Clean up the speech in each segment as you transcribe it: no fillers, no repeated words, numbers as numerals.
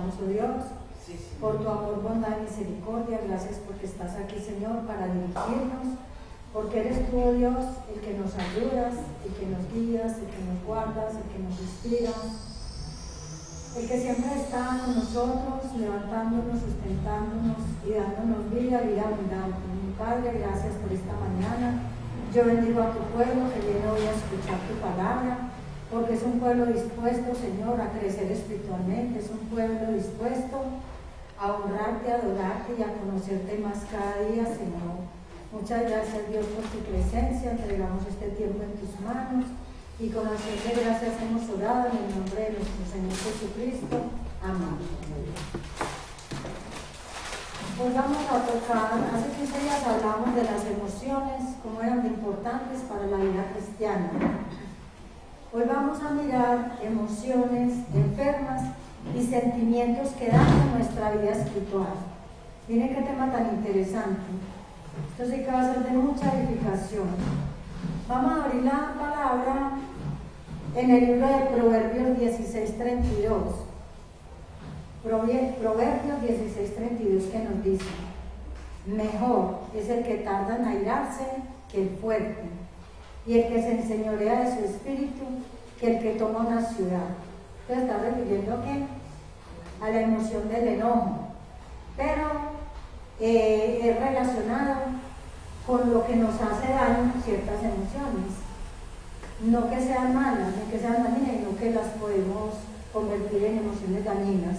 damos, oh Dios, por tu amor, bondad y misericordia. Gracias porque estás aquí, Señor, para dirigirnos, porque eres tú, oh Dios, el que nos ayudas, el que nos guías, el que nos guardas, el que nos inspiras, el que siempre está con nosotros, levantándonos, sustentándonos y dándonos vida abundante. Mi Padre, gracias por esta mañana. Yo bendigo a tu pueblo que viene hoy a escuchar tu palabra, porque es un pueblo dispuesto, Señor, a crecer espiritualmente, es un pueblo dispuesto a honrarte, a adorarte y a conocerte más cada día, Señor. Muchas gracias, Dios, por tu presencia. Entregamos este tiempo en tus manos. Y con acción de gracias hemos orado en el nombre de nuestro Señor Jesucristo. Amén. Pues vamos a tocar, hace 15 días hablamos de las emociones, cómo eran de importantes para la vida cristiana. Hoy vamos a mirar emociones enfermas y sentimientos que dañan nuestra vida espiritual. Miren qué tema tan interesante. Esto sí que va a ser de mucha edificación. Vamos a abrir la palabra en el libro de Proverbios 16:32. Proverbios 16:32, que nos dice: mejor es el que tarda en airarse que el fuerte, y el que se enseñorea de su espíritu que el que toma una ciudad. Entonces está refiriendo ¿a qué? A la emoción del enojo, pero es relacionado con lo que nos hace daño ciertas emociones. No que sean malas, ni que sean dañinas, sino que las podemos convertir en emociones dañinas.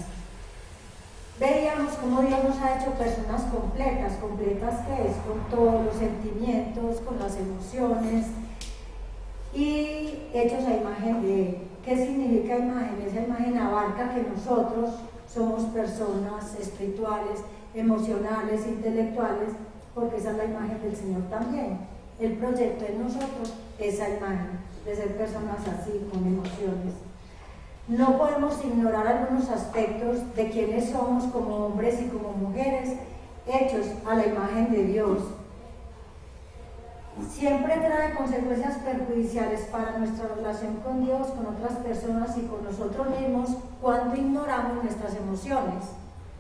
Veíamos cómo Dios nos ha hecho personas completas. ¿Completas qué es? Con todos los sentimientos, con las emociones y hechos a imagen de Él. ¿Qué significa imagen? Esa imagen abarca que nosotros somos personas espirituales, emocionales, intelectuales, porque esa es la imagen del Señor también. Él proyectó en nosotros esa imagen de ser personas así, con emociones. No podemos ignorar algunos aspectos de quienes somos como hombres y como mujeres, hechos a la imagen de Dios. Siempre trae consecuencias perjudiciales para nuestra relación con Dios, con otras personas y con nosotros mismos cuando ignoramos nuestras emociones.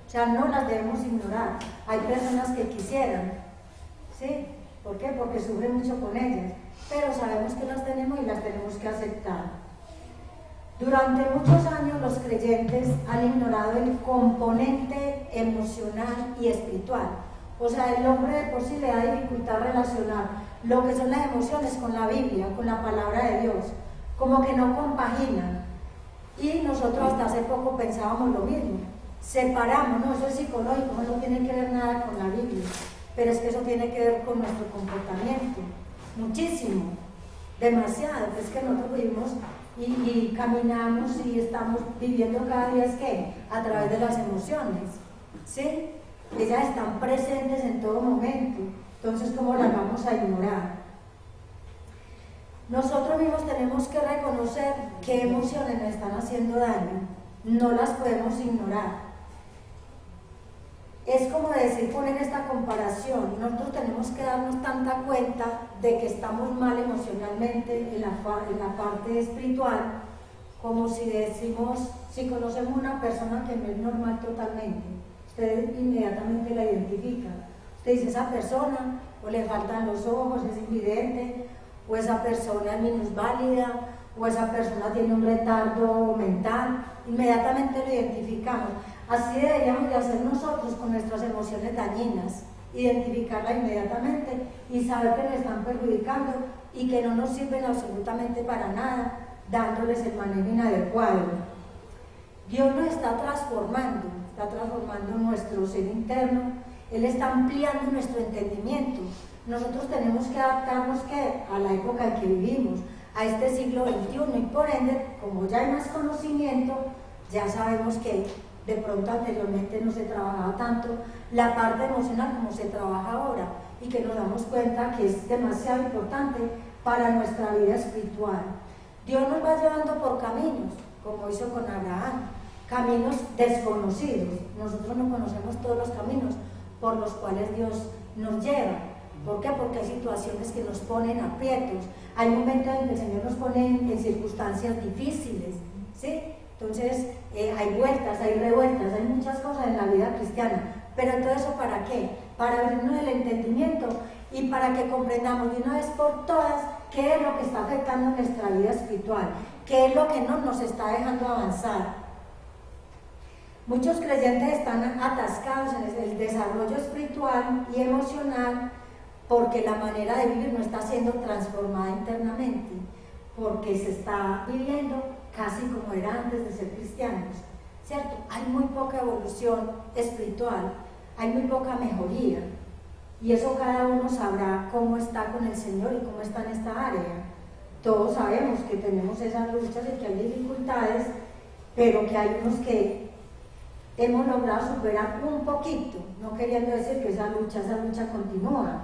O sea, no las debemos ignorar. Hay personas que quisieran, ¿sí? ¿Por qué? Porque sufren mucho con ellas, pero sabemos que las tenemos y las tenemos que aceptar. Durante muchos años los creyentes han ignorado el componente emocional y espiritual. O sea, el hombre de por sí le da dificultad relacionar lo que son las emociones con la Biblia, con la palabra de Dios, como que no compaginan. Y nosotros hasta hace poco pensábamos lo mismo. Separamos, no, eso es psicológico, no tiene que ver nada con la Biblia, pero es que eso tiene que ver con nuestro comportamiento, muchísimo, demasiado. Es que nosotros vivimos y caminamos y estamos viviendo cada día, es que a través de las emociones, ¿sí? Ellas están presentes en todo momento, entonces ¿cómo las vamos a ignorar? Nosotros mismos tenemos que reconocer qué emociones nos están haciendo daño, no las podemos ignorar. Es como decir, poner esta comparación, nosotros tenemos que darnos tanta cuenta de que estamos mal emocionalmente en la parte espiritual, como si decimos, si conocemos una persona que no es normal totalmente, usted inmediatamente la identifica. Usted dice, esa persona o le faltan los ojos, es invidente, o esa persona es minusválida, o esa persona tiene un retardo mental, inmediatamente lo identificamos. Así deberíamos de hacer nosotros con nuestras emociones dañinas, identificarlas inmediatamente y saber que nos están perjudicando y que no nos sirven absolutamente para nada, dándoles el manejo inadecuado. Dios nos está transformando nuestro ser interno, Él está ampliando nuestro entendimiento. Nosotros tenemos que adaptarnos a la época en que vivimos, a este siglo XXI, y por ende, como ya hay más conocimiento, ya sabemos que de pronto anteriormente no se trabajaba tanto la parte emocional como se trabaja ahora, y que nos damos cuenta que es demasiado importante para nuestra vida espiritual. Dios nos va llevando por caminos, como hizo con Abraham, caminos desconocidos. Nosotros no conocemos todos los caminos por los cuales Dios nos lleva. ¿Por qué? Porque hay situaciones que nos ponen aprietos, hay momentos en que el Señor nos pone en circunstancias difíciles, ¿sí? Entonces hay vueltas, hay revueltas, hay muchas cosas en la vida cristiana, pero todo eso ¿para qué? Para abrirnos el entendimiento y para que comprendamos de una vez por todas qué es lo que está afectando nuestra vida espiritual, qué es lo que no nos está dejando avanzar. Muchos creyentes están atascados en el desarrollo espiritual y emocional porque la manera de vivir no está siendo transformada internamente, porque se está viviendo casi como era antes de ser cristianos, ¿cierto? Hay muy poca evolución espiritual, hay muy poca mejoría, y eso cada uno sabrá cómo está con el Señor y cómo está en esta área. Todos sabemos que tenemos esas luchas y que hay dificultades, pero que hay unos que hemos logrado superar un poquito, no queriendo decir que esa lucha continúa.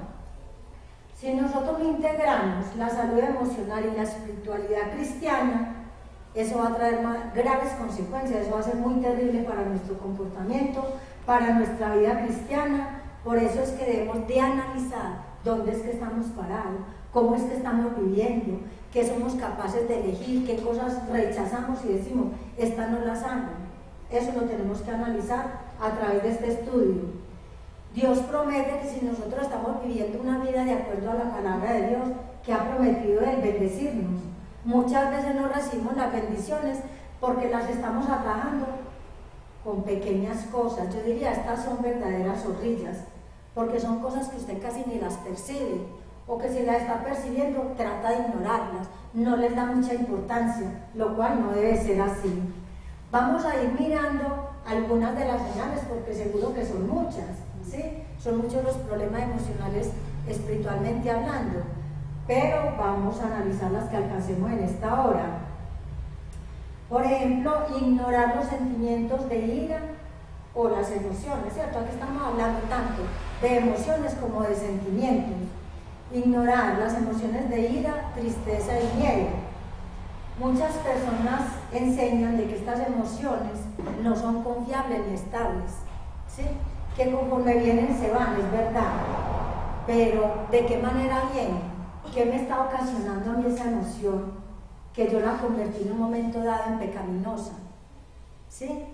Si nosotros integramos la salud emocional y la espiritualidad cristiana, eso va a traer graves consecuencias, eso va a ser muy terrible para nuestro comportamiento, para nuestra vida cristiana. Por eso es que debemos de analizar dónde es que estamos parados, cómo es que estamos viviendo, qué somos capaces de elegir, qué cosas rechazamos y decimos, esta no las hago. Eso lo tenemos que analizar a través de este estudio. Dios promete que si nosotros estamos viviendo una vida de acuerdo a la palabra de Dios, que ha prometido Él bendecirnos, muchas veces no recibimos las bendiciones porque las estamos atajando con pequeñas cosas. Yo diría, estas son verdaderas zorrillas, porque son cosas que usted casi ni las percibe, o que si las está percibiendo trata de ignorarlas, no les da mucha importancia, lo cual no debe ser así. Vamos a ir mirando algunas de las señales, porque seguro que son muchas, ¿sí? Son muchos los problemas emocionales espiritualmente hablando, pero vamos a analizar las que alcancemos en esta hora. Por ejemplo, ignorar los sentimientos de ira o las emociones, ¿cierto? Aquí estamos hablando tanto de emociones como de sentimientos. Ignorar las emociones de ira, tristeza y miedo. Muchas personas enseñan de que estas emociones no son confiables ni estables, ¿sí? Que conforme vienen se van, es verdad, pero ¿de qué manera vienen? ¿Qué me está ocasionando a mí esa emoción que yo la convertí en un momento dado en pecaminosa? ¿Sí?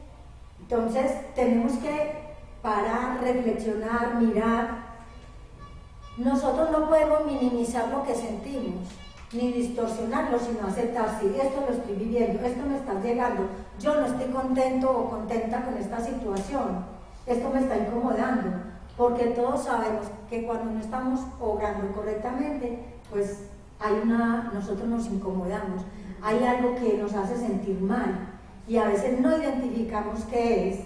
Entonces tenemos que parar, reflexionar, mirar. Nosotros no podemos minimizar lo que sentimos, ni distorsionarlo, sino aceptar, si esto lo estoy viviendo, esto me está llegando, yo no estoy contento o contenta con esta situación, esto me está incomodando, porque todos sabemos que cuando no estamos obrando correctamente, pues nosotros nos incomodamos, hay algo que nos hace sentir mal y a veces no identificamos qué es.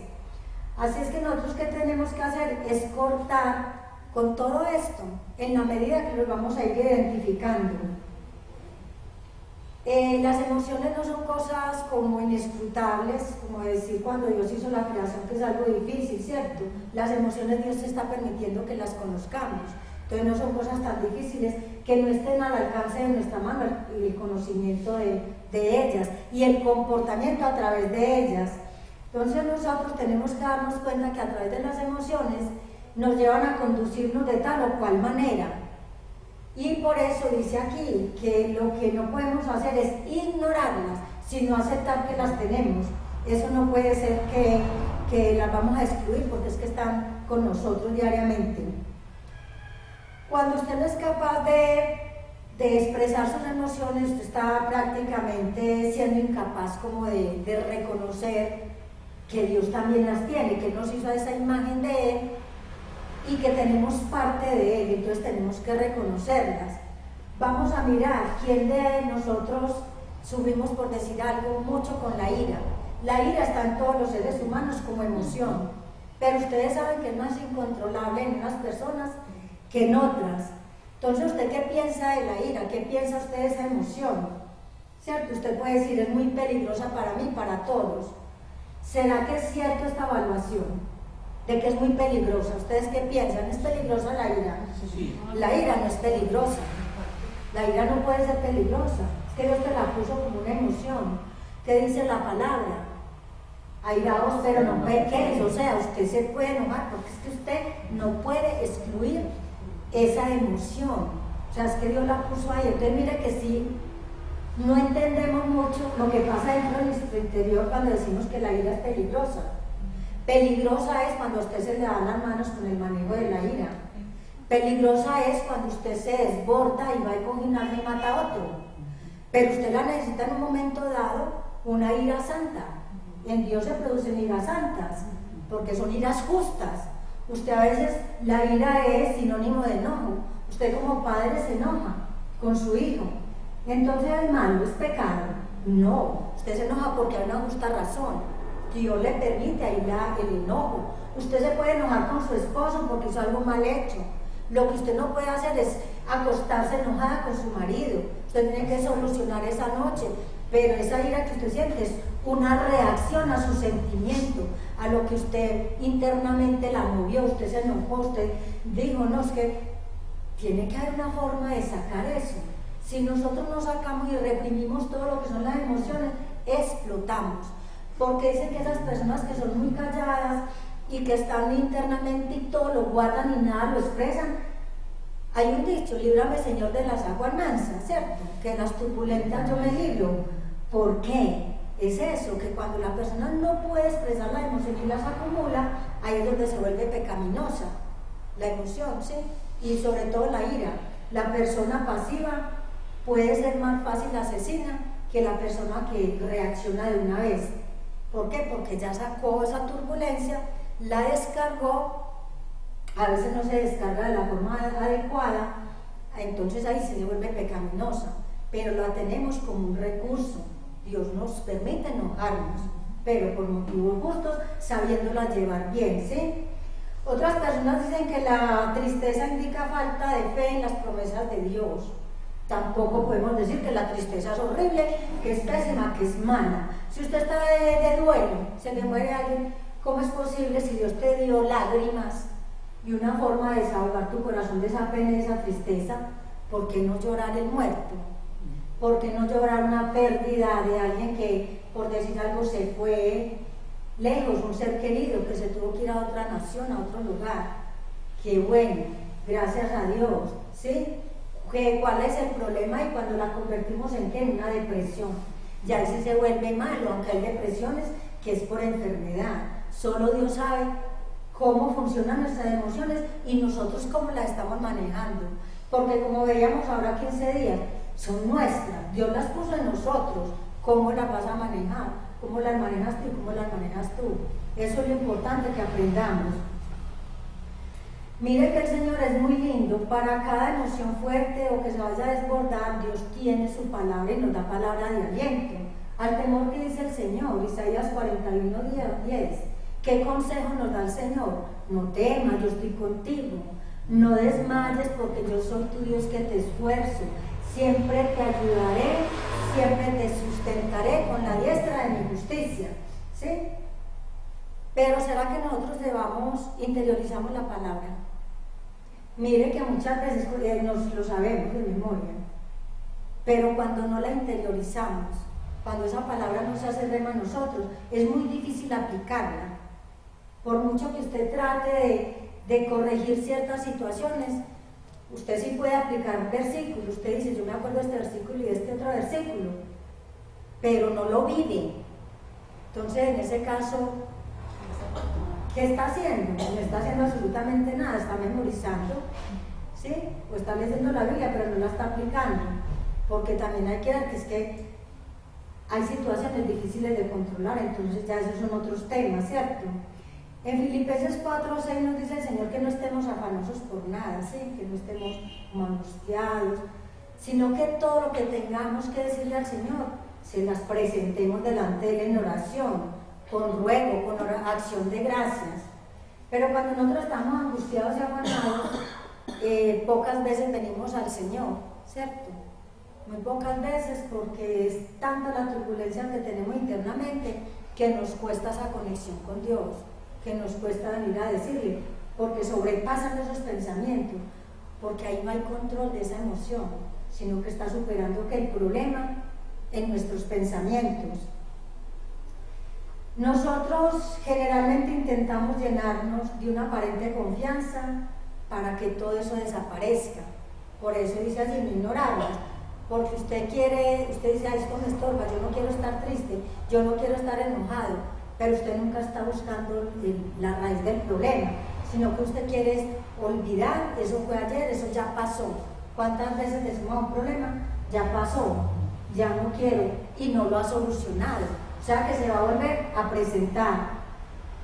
Así es que nosotros ¿qué tenemos que hacer? Es cortar con todo esto en la medida que lo vamos a ir identificando. Las emociones no son cosas como inescrutables, como decir cuando Dios hizo la creación, que es algo difícil, ¿cierto? Las emociones Dios está permitiendo que las conozcamos, entonces no son cosas tan difíciles que no estén al alcance de nuestra mano el conocimiento de ellas y el comportamiento a través de ellas. Entonces nosotros tenemos que darnos cuenta que a través de las emociones nos llevan a conducirnos de tal o cual manera. Y por eso dice aquí que lo que no podemos hacer es ignorarlas, sino aceptar que las tenemos. Eso no puede ser que las vamos a excluir porque es que están con nosotros diariamente. Cuando usted no es capaz de expresar sus emociones, usted está prácticamente siendo incapaz como de reconocer que Dios también las tiene, que nos hizo esa imagen de Él y que tenemos parte de Él, entonces tenemos que reconocerlas. Vamos a mirar quién de nosotros sufrimos, por decir algo, mucho con la ira. La ira está en todos los seres humanos como emoción, pero ustedes saben que es más incontrolable en unas personas que en otras. Entonces, ¿usted qué piensa de la ira? ¿Qué piensa usted de esa emoción? ¿Cierto? Usted puede decir, es muy peligrosa para mí, para todos. ¿Será que es cierto esta evaluación? De que es muy peligrosa. ¿Ustedes qué piensan? ¿Es peligrosa la ira? Sí. La ira no es peligrosa. La ira no puede ser peligrosa. Es que Dios te la puso como una emoción. ¿Qué dice la palabra? Airaos, pero no pequéis. O sea, usted se puede enojar porque es que usted no puede excluir esa emoción. O sea, es que Dios la puso ahí. Entonces mire que sí, no entendemos mucho lo que pasa dentro de nuestro interior cuando decimos que la ira es peligrosa. Peligrosa es cuando a usted se le dan las manos con el manejo de la ira. Peligrosa es cuando usted se desborda y va a coger un arma y mata a otro. Pero usted la necesita en un momento dado, una ira santa. En Dios se producen iras santas, porque son iras justas. Usted a veces, la ira es sinónimo de enojo. Usted como padre se enoja con su hijo. Entonces es malo, es pecado. No, usted se enoja porque hay una justa razón. Dios le permite ahí el enojo. Usted se puede enojar con su esposo porque hizo algo mal hecho. Lo que usted no puede hacer es acostarse enojada con su marido. Usted tiene que solucionar esa noche. Pero esa ira que usted siente es una reacción a su sentimiento, a lo que usted internamente la movió. Usted se enojó, usted dijo, no, es que tiene que haber una forma de sacar eso. Si nosotros no sacamos y reprimimos todo lo que son las emociones, explotamos. Porque dicen que esas personas que son muy calladas y que están internamente y todo lo guardan y nada lo expresan, hay un dicho, líbrame Señor de las aguas mansas, ¿cierto? Que en las turbulentas yo me libro. ¿Por qué? Es eso, que cuando la persona no puede expresar la emoción y las acumula, ahí es donde se vuelve pecaminosa la emoción, ¿sí? Y sobre todo la ira. La persona pasiva puede ser más fácil asesina que la persona que reacciona de una vez. ¿Por qué? Porque ya sacó esa turbulencia, la descargó, a veces no se descarga de la forma adecuada, entonces ahí se vuelve pecaminosa, pero la tenemos como un recurso. Dios nos permite enojarnos, pero por motivos justos, sabiéndola llevar bien, ¿sí? Otras personas dicen que la tristeza indica falta de fe en las promesas de Dios. Tampoco podemos decir que la tristeza es horrible, que es pésima, que es mala. Si usted está de duelo, se le muere alguien, ¿cómo es posible si Dios te dio lágrimas y una forma de desahogar tu corazón de esa pena y de esa tristeza? ¿Por qué no llorar el muerto? ¿Por qué no llorar una pérdida de alguien que, por decir algo, se fue lejos, un ser querido que se tuvo que ir a otra nación, a otro lugar? Qué bueno, gracias a Dios, ¿sí? ¿Cuál es el problema? Y cuando la convertimos en ¿qué? Una depresión. Ya ahí sí se vuelve malo, aunque hay depresiones que es por enfermedad. Solo Dios sabe cómo funcionan nuestras emociones y nosotros cómo las estamos manejando. Porque como veíamos ahora 15 días, son nuestras, Dios las puso en nosotros. ¿Cómo las vas a manejar? ¿Cómo las manejas tú y cómo las manejas tú? Eso es lo importante que aprendamos. Mire que el Señor es muy lindo. Para cada emoción fuerte o que se vaya a desbordar, Dios tiene su palabra y nos da palabra de aliento. Al temor que dice el Señor, Isaías 41:10. ¿Qué consejo nos da el Señor? No temas, yo estoy contigo. No desmayes porque yo soy tu Dios que te esfuerzo. Siempre te ayudaré, siempre te sustentaré con la diestra de mi justicia. ¿Sí? Pero ¿será que nosotros interiorizamos la palabra? Mire que muchas veces nos lo sabemos de memoria, pero cuando no la interiorizamos, cuando esa palabra no se hace rema en nosotros, es muy difícil aplicarla. Por mucho que usted trate de corregir ciertas situaciones, usted sí puede aplicar versículos. Usted dice, yo me acuerdo de este versículo y de este otro versículo, pero no lo vive. Entonces, en ese caso, ¿qué está haciendo? No está haciendo absolutamente nada, está memorizando, ¿sí? O está leyendo la Biblia, pero no la está aplicando. Porque también hay que ver que es que hay situaciones difíciles de controlar, entonces ya esos son otros temas, ¿cierto? En Filipenses 4:6 nos dice el Señor que no estemos afanosos por nada, ¿sí? Que no estemos como angustiados, sino que todo lo que tengamos que decirle al Señor, se las presentemos delante de Él en oración, con ruego, con acción de gracias. Pero cuando nosotros estamos angustiados y afanados, pocas veces venimos al Señor, ¿cierto? Muy pocas veces, porque es tanta la turbulencia que tenemos internamente que nos cuesta esa conexión con Dios, que nos cuesta venir a decirle, porque sobrepasan esos pensamientos, porque ahí no hay control de esa emoción, sino que está superando que el problema en nuestros pensamientos. Nosotros generalmente intentamos llenarnos de una aparente confianza para que todo eso desaparezca. Por eso dice así, no ignorarlas, porque usted dice, "Ay, esto me estorba, yo no quiero estar triste, yo no quiero estar enojado", pero usted nunca está buscando la raíz del problema, sino que usted quiere olvidar, eso fue ayer, eso ya pasó. ¿Cuántas veces decimos un problema? Ya pasó, ya no quiero, y no lo ha solucionado, o sea que se va a volver a presentar.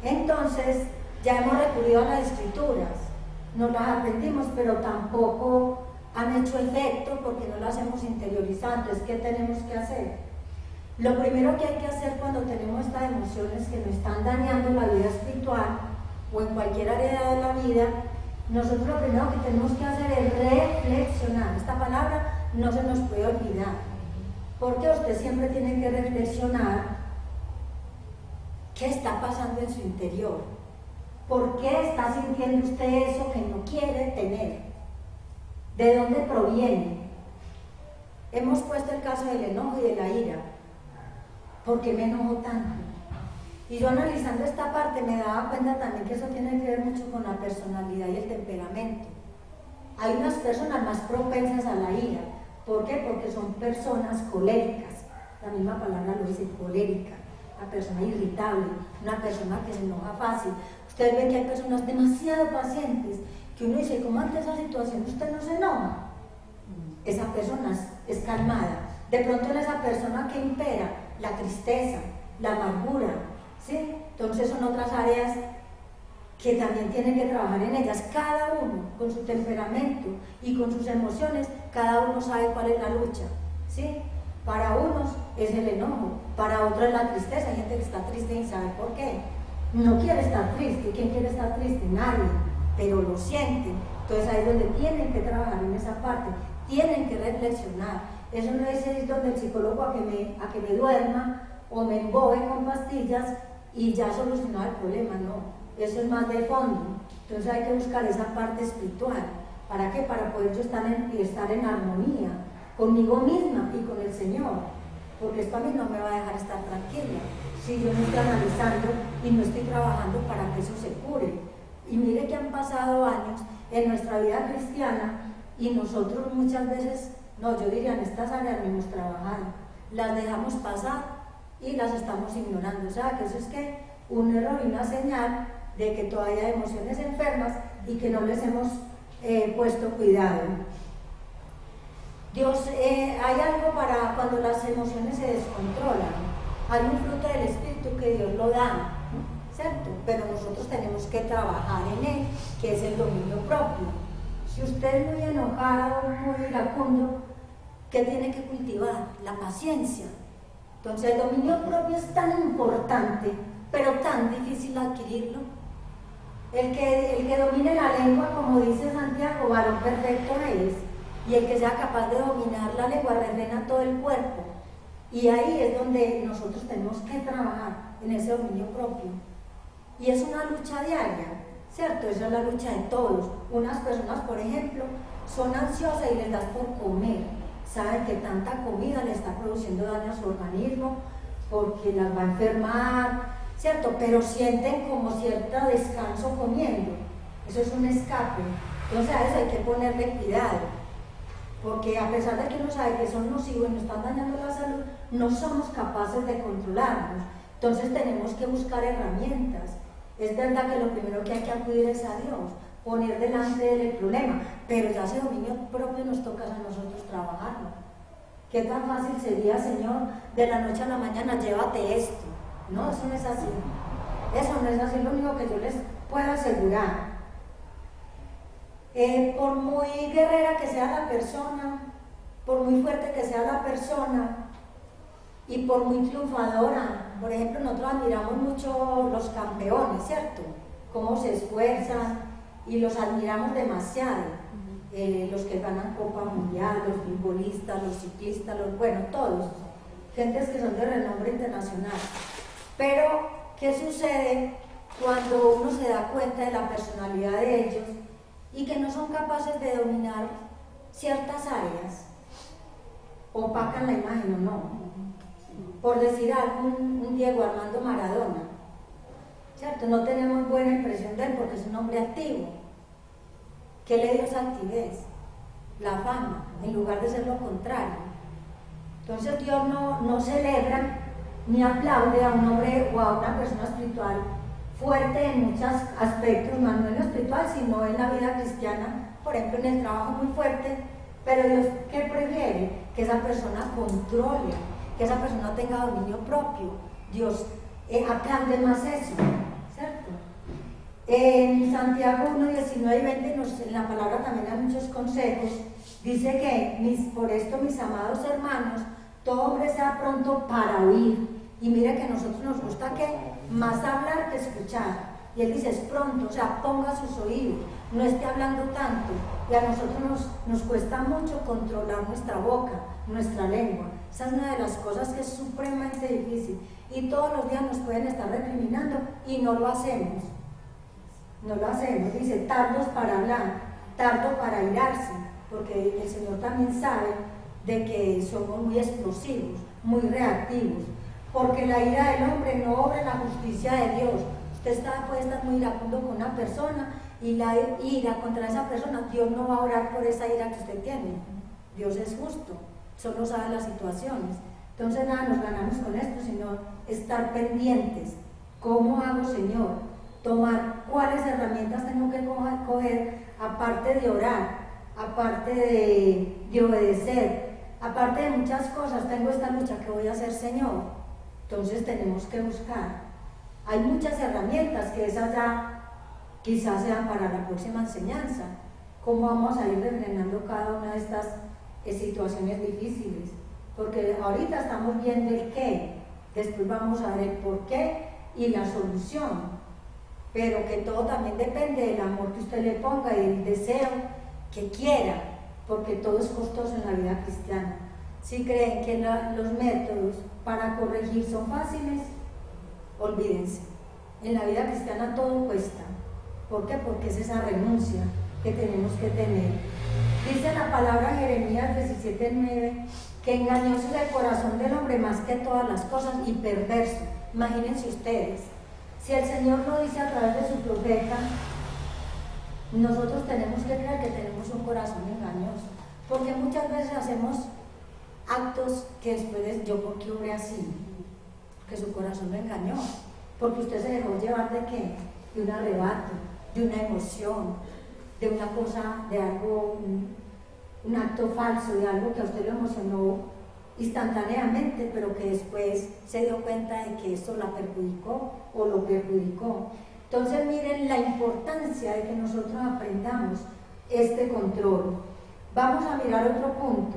Entonces, ya hemos recurrido a las escrituras, nos las aprendimos, pero tampoco han hecho efecto porque no las hemos interiorizado. Entonces, ¿qué tenemos que hacer? Lo primero que hay que hacer cuando tenemos estas emociones que nos están dañando la vida espiritual o en cualquier área de la vida, nosotros lo primero que tenemos que hacer es reflexionar. Esta palabra no se nos puede olvidar, porque usted siempre tiene que reflexionar qué está pasando en su interior, por qué está sintiendo usted eso que no quiere tener, de dónde proviene. Hemos puesto el caso del enojo y de la ira. ¿Por qué me enojo tanto? Y yo analizando esta parte me daba cuenta también que eso tiene que ver mucho con la personalidad y el temperamento. Hay unas personas más propensas a la ira. ¿Por qué? Porque son personas coléricas. La misma palabra lo dice, colérica. Una persona irritable, una persona que se enoja fácil. Ustedes ven que hay personas demasiado pacientes que uno dice, ¿cómo ante esa situación usted no se enoja? Esa persona es calmada. De pronto en esa persona que impera la tristeza, la amargura, ¿sí? Entonces son otras áreas que también tienen que trabajar en ellas. Cada uno con su temperamento y con sus emociones, cada uno sabe cuál es la lucha, ¿sí? Para unos es el enojo, para otros es la tristeza. Hay gente que está triste y sabe por qué. No quiere estar triste. ¿Quién quiere estar triste? Nadie, pero lo sienten. Entonces ahí es donde tienen que trabajar en esa parte, tienen que reflexionar. Eso no es ir donde el psicólogo a que me duerma o me embobe con pastillas y ya solucionar el problema, no. Eso es más de fondo. Entonces hay que buscar esa parte espiritual. ¿Para qué? Para poder yo estar en armonía conmigo misma y con el Señor, porque esto a mí no me va a dejar estar tranquila si yo no estoy analizando y no estoy trabajando para que eso se cure. Y mire que han pasado años en nuestra vida cristiana y nosotros muchas veces, no, yo diría en estas áreas no hemos trabajado, las dejamos pasar y las estamos ignorando. O sea que eso es que un error y una señal de que todavía hay emociones enfermas y que no les hemos puesto cuidado. Dios, hay algo para cuando las emociones se descontrolan. Hay un fruto del Espíritu que Dios lo da, ¿cierto? Pero nosotros tenemos que trabajar en él, que es el dominio propio. Si usted es muy enojado, muy iracundo, ¿qué tiene que cultivar? La paciencia. Entonces el dominio propio es tan importante, pero tan difícil adquirirlo. El que domine la lengua, como dice Santiago, varón perfecto es. Y el que sea capaz de dominar la lengua refrena todo el cuerpo. Y ahí es donde nosotros tenemos que trabajar, en ese dominio propio. Y es una lucha diaria, ¿cierto? Esa es la lucha de todos. Unas personas, por ejemplo, son ansiosas y les das por comer. Saben que tanta comida le está produciendo daño a su organismo porque las va a enfermar, ¿cierto? Pero sienten como cierto descanso comiendo. Eso es un escape. Entonces a eso hay que ponerle cuidado. Porque a pesar de que uno sabe que son nocivos y nos están dañando la salud, no somos capaces de controlarnos. Entonces tenemos que buscar herramientas. Es verdad que lo primero que hay que acudir es a Dios, poner delante del problema, pero ya ese dominio propio nos toca a nosotros trabajarlo. ¿Qué tan fácil sería, Señor, de la noche a la mañana, llévate esto? No, eso no es así. Eso no es así, lo único que yo les puedo asegurar. Por muy guerrera que sea la persona, por muy fuerte que sea la persona y por muy triunfadora, por ejemplo, nosotros admiramos mucho los campeones, ¿cierto? Cómo se esfuerzan y los admiramos demasiado. Los que ganan Copa Mundial, los futbolistas, los ciclistas, bueno, todos, gentes que son de renombre internacional. Pero, ¿qué sucede cuando uno se da cuenta de la personalidad de ellos y que no son capaces de dominar ciertas áreas? Opacan la imagen o no. Por decir algo, un Diego Armando Maradona, ¿cierto? No tenemos buena impresión de él porque es un hombre activo. ¿Qué le dio esa altivez? La fama, en lugar de ser lo contrario. Entonces Dios no celebra ni aplaude a un hombre o a una persona espiritual fuerte en muchos aspectos, no en lo espiritual, sino en la vida cristiana, por ejemplo en el trabajo muy fuerte, pero Dios, ¿qué prefiere? Que esa persona controle, que esa persona tenga dominio propio. Dios aplaude más eso, ¿cierto? En Santiago 1, 19 y 20, en la palabra también hay muchos consejos. Dice que por esto, mis amados hermanos, todo hombre sea pronto para oír. Y mire que a nosotros nos gusta que más hablar que escuchar. Y él dice, es pronto, o sea, ponga sus oídos, no esté hablando tanto. Y a nosotros nos cuesta mucho controlar nuestra boca, nuestra lengua. Esa es una de las cosas que es supremamente difícil. Y todos los días nos pueden estar recriminando y no lo hacemos. No lo hacemos. Dice, tardos para hablar, tardo para airarse, porque el Señor también sabe de que somos muy explosivos, muy reactivos. Porque la ira del hombre no obra en la justicia de Dios. Usted puede estar muy iracundo con una persona y la ira contra esa persona, Dios no va a orar por esa ira que usted tiene. Dios es justo, solo sabe las situaciones. Entonces nada nos ganamos con esto, sino estar pendientes. ¿Cómo hago, Señor? Tomar cuáles herramientas tengo que coger, aparte de orar, aparte de obedecer, aparte de muchas cosas. Tengo esta lucha que voy a hacer, Señor. Entonces tenemos que buscar. Hay muchas herramientas que esas ya quizás sean para la próxima enseñanza. ¿Cómo vamos a ir refrenando cada una de estas situaciones difíciles? Porque ahorita estamos viendo el qué, después vamos a ver el por qué y la solución. Pero que todo también depende del amor que usted le ponga y del deseo que quiera, porque todo es costoso en la vida cristiana. Si creen que los métodos para corregir son fáciles, olvídense. En la vida cristiana todo cuesta. ¿Por qué? Porque es esa renuncia que tenemos que tener. Dice la palabra Jeremías 17:9 que engañoso es el corazón del hombre más que todas las cosas y perverso. Imagínense ustedes, si el Señor lo dice a través de su profeta, nosotros tenemos que creer que tenemos un corazón engañoso, porque muchas veces hacemos actos que después yo, ¿por qué obré así? Que su corazón lo engañó, porque usted se dejó llevar ¿de qué? De un arrebato, de una emoción, de una cosa, de algo, un acto falso, de algo que a usted lo emocionó instantáneamente, pero que después se dio cuenta de que esto la perjudicó o lo perjudicó. Entonces miren la importancia de que nosotros aprendamos este control. Vamos a mirar otro punto.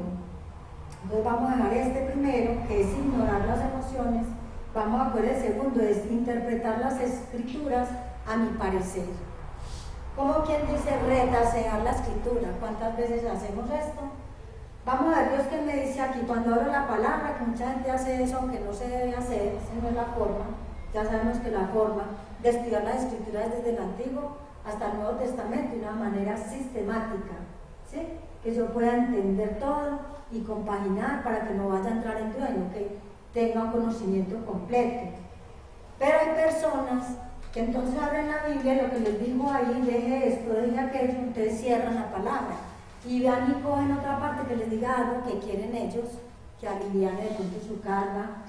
Entonces vamos a dejar este primero, que es ignorar las emociones. Vamos a ver el segundo, es interpretar las escrituras a mi parecer. Como quien dice, retasear la escritura. ¿Cuántas veces hacemos esto? Vamos a ver Dios que me dice aquí, cuando abro la palabra, que mucha gente hace eso, aunque no se debe hacer, esa no es la forma. Ya sabemos que la forma de estudiar las escrituras desde el Antiguo hasta el Nuevo Testamento de una manera sistemática, ¿sí? Que yo pueda entender todo y compaginar para que no vaya a entrar en dueño, que tenga un conocimiento completo. Pero hay personas que entonces abren la Biblia, lo que les digo ahí, deje esto, deje aquello, ustedes cierran la palabra y vean y cogen otra parte que les diga algo que quieren ellos, que aliviane de pronto su carga,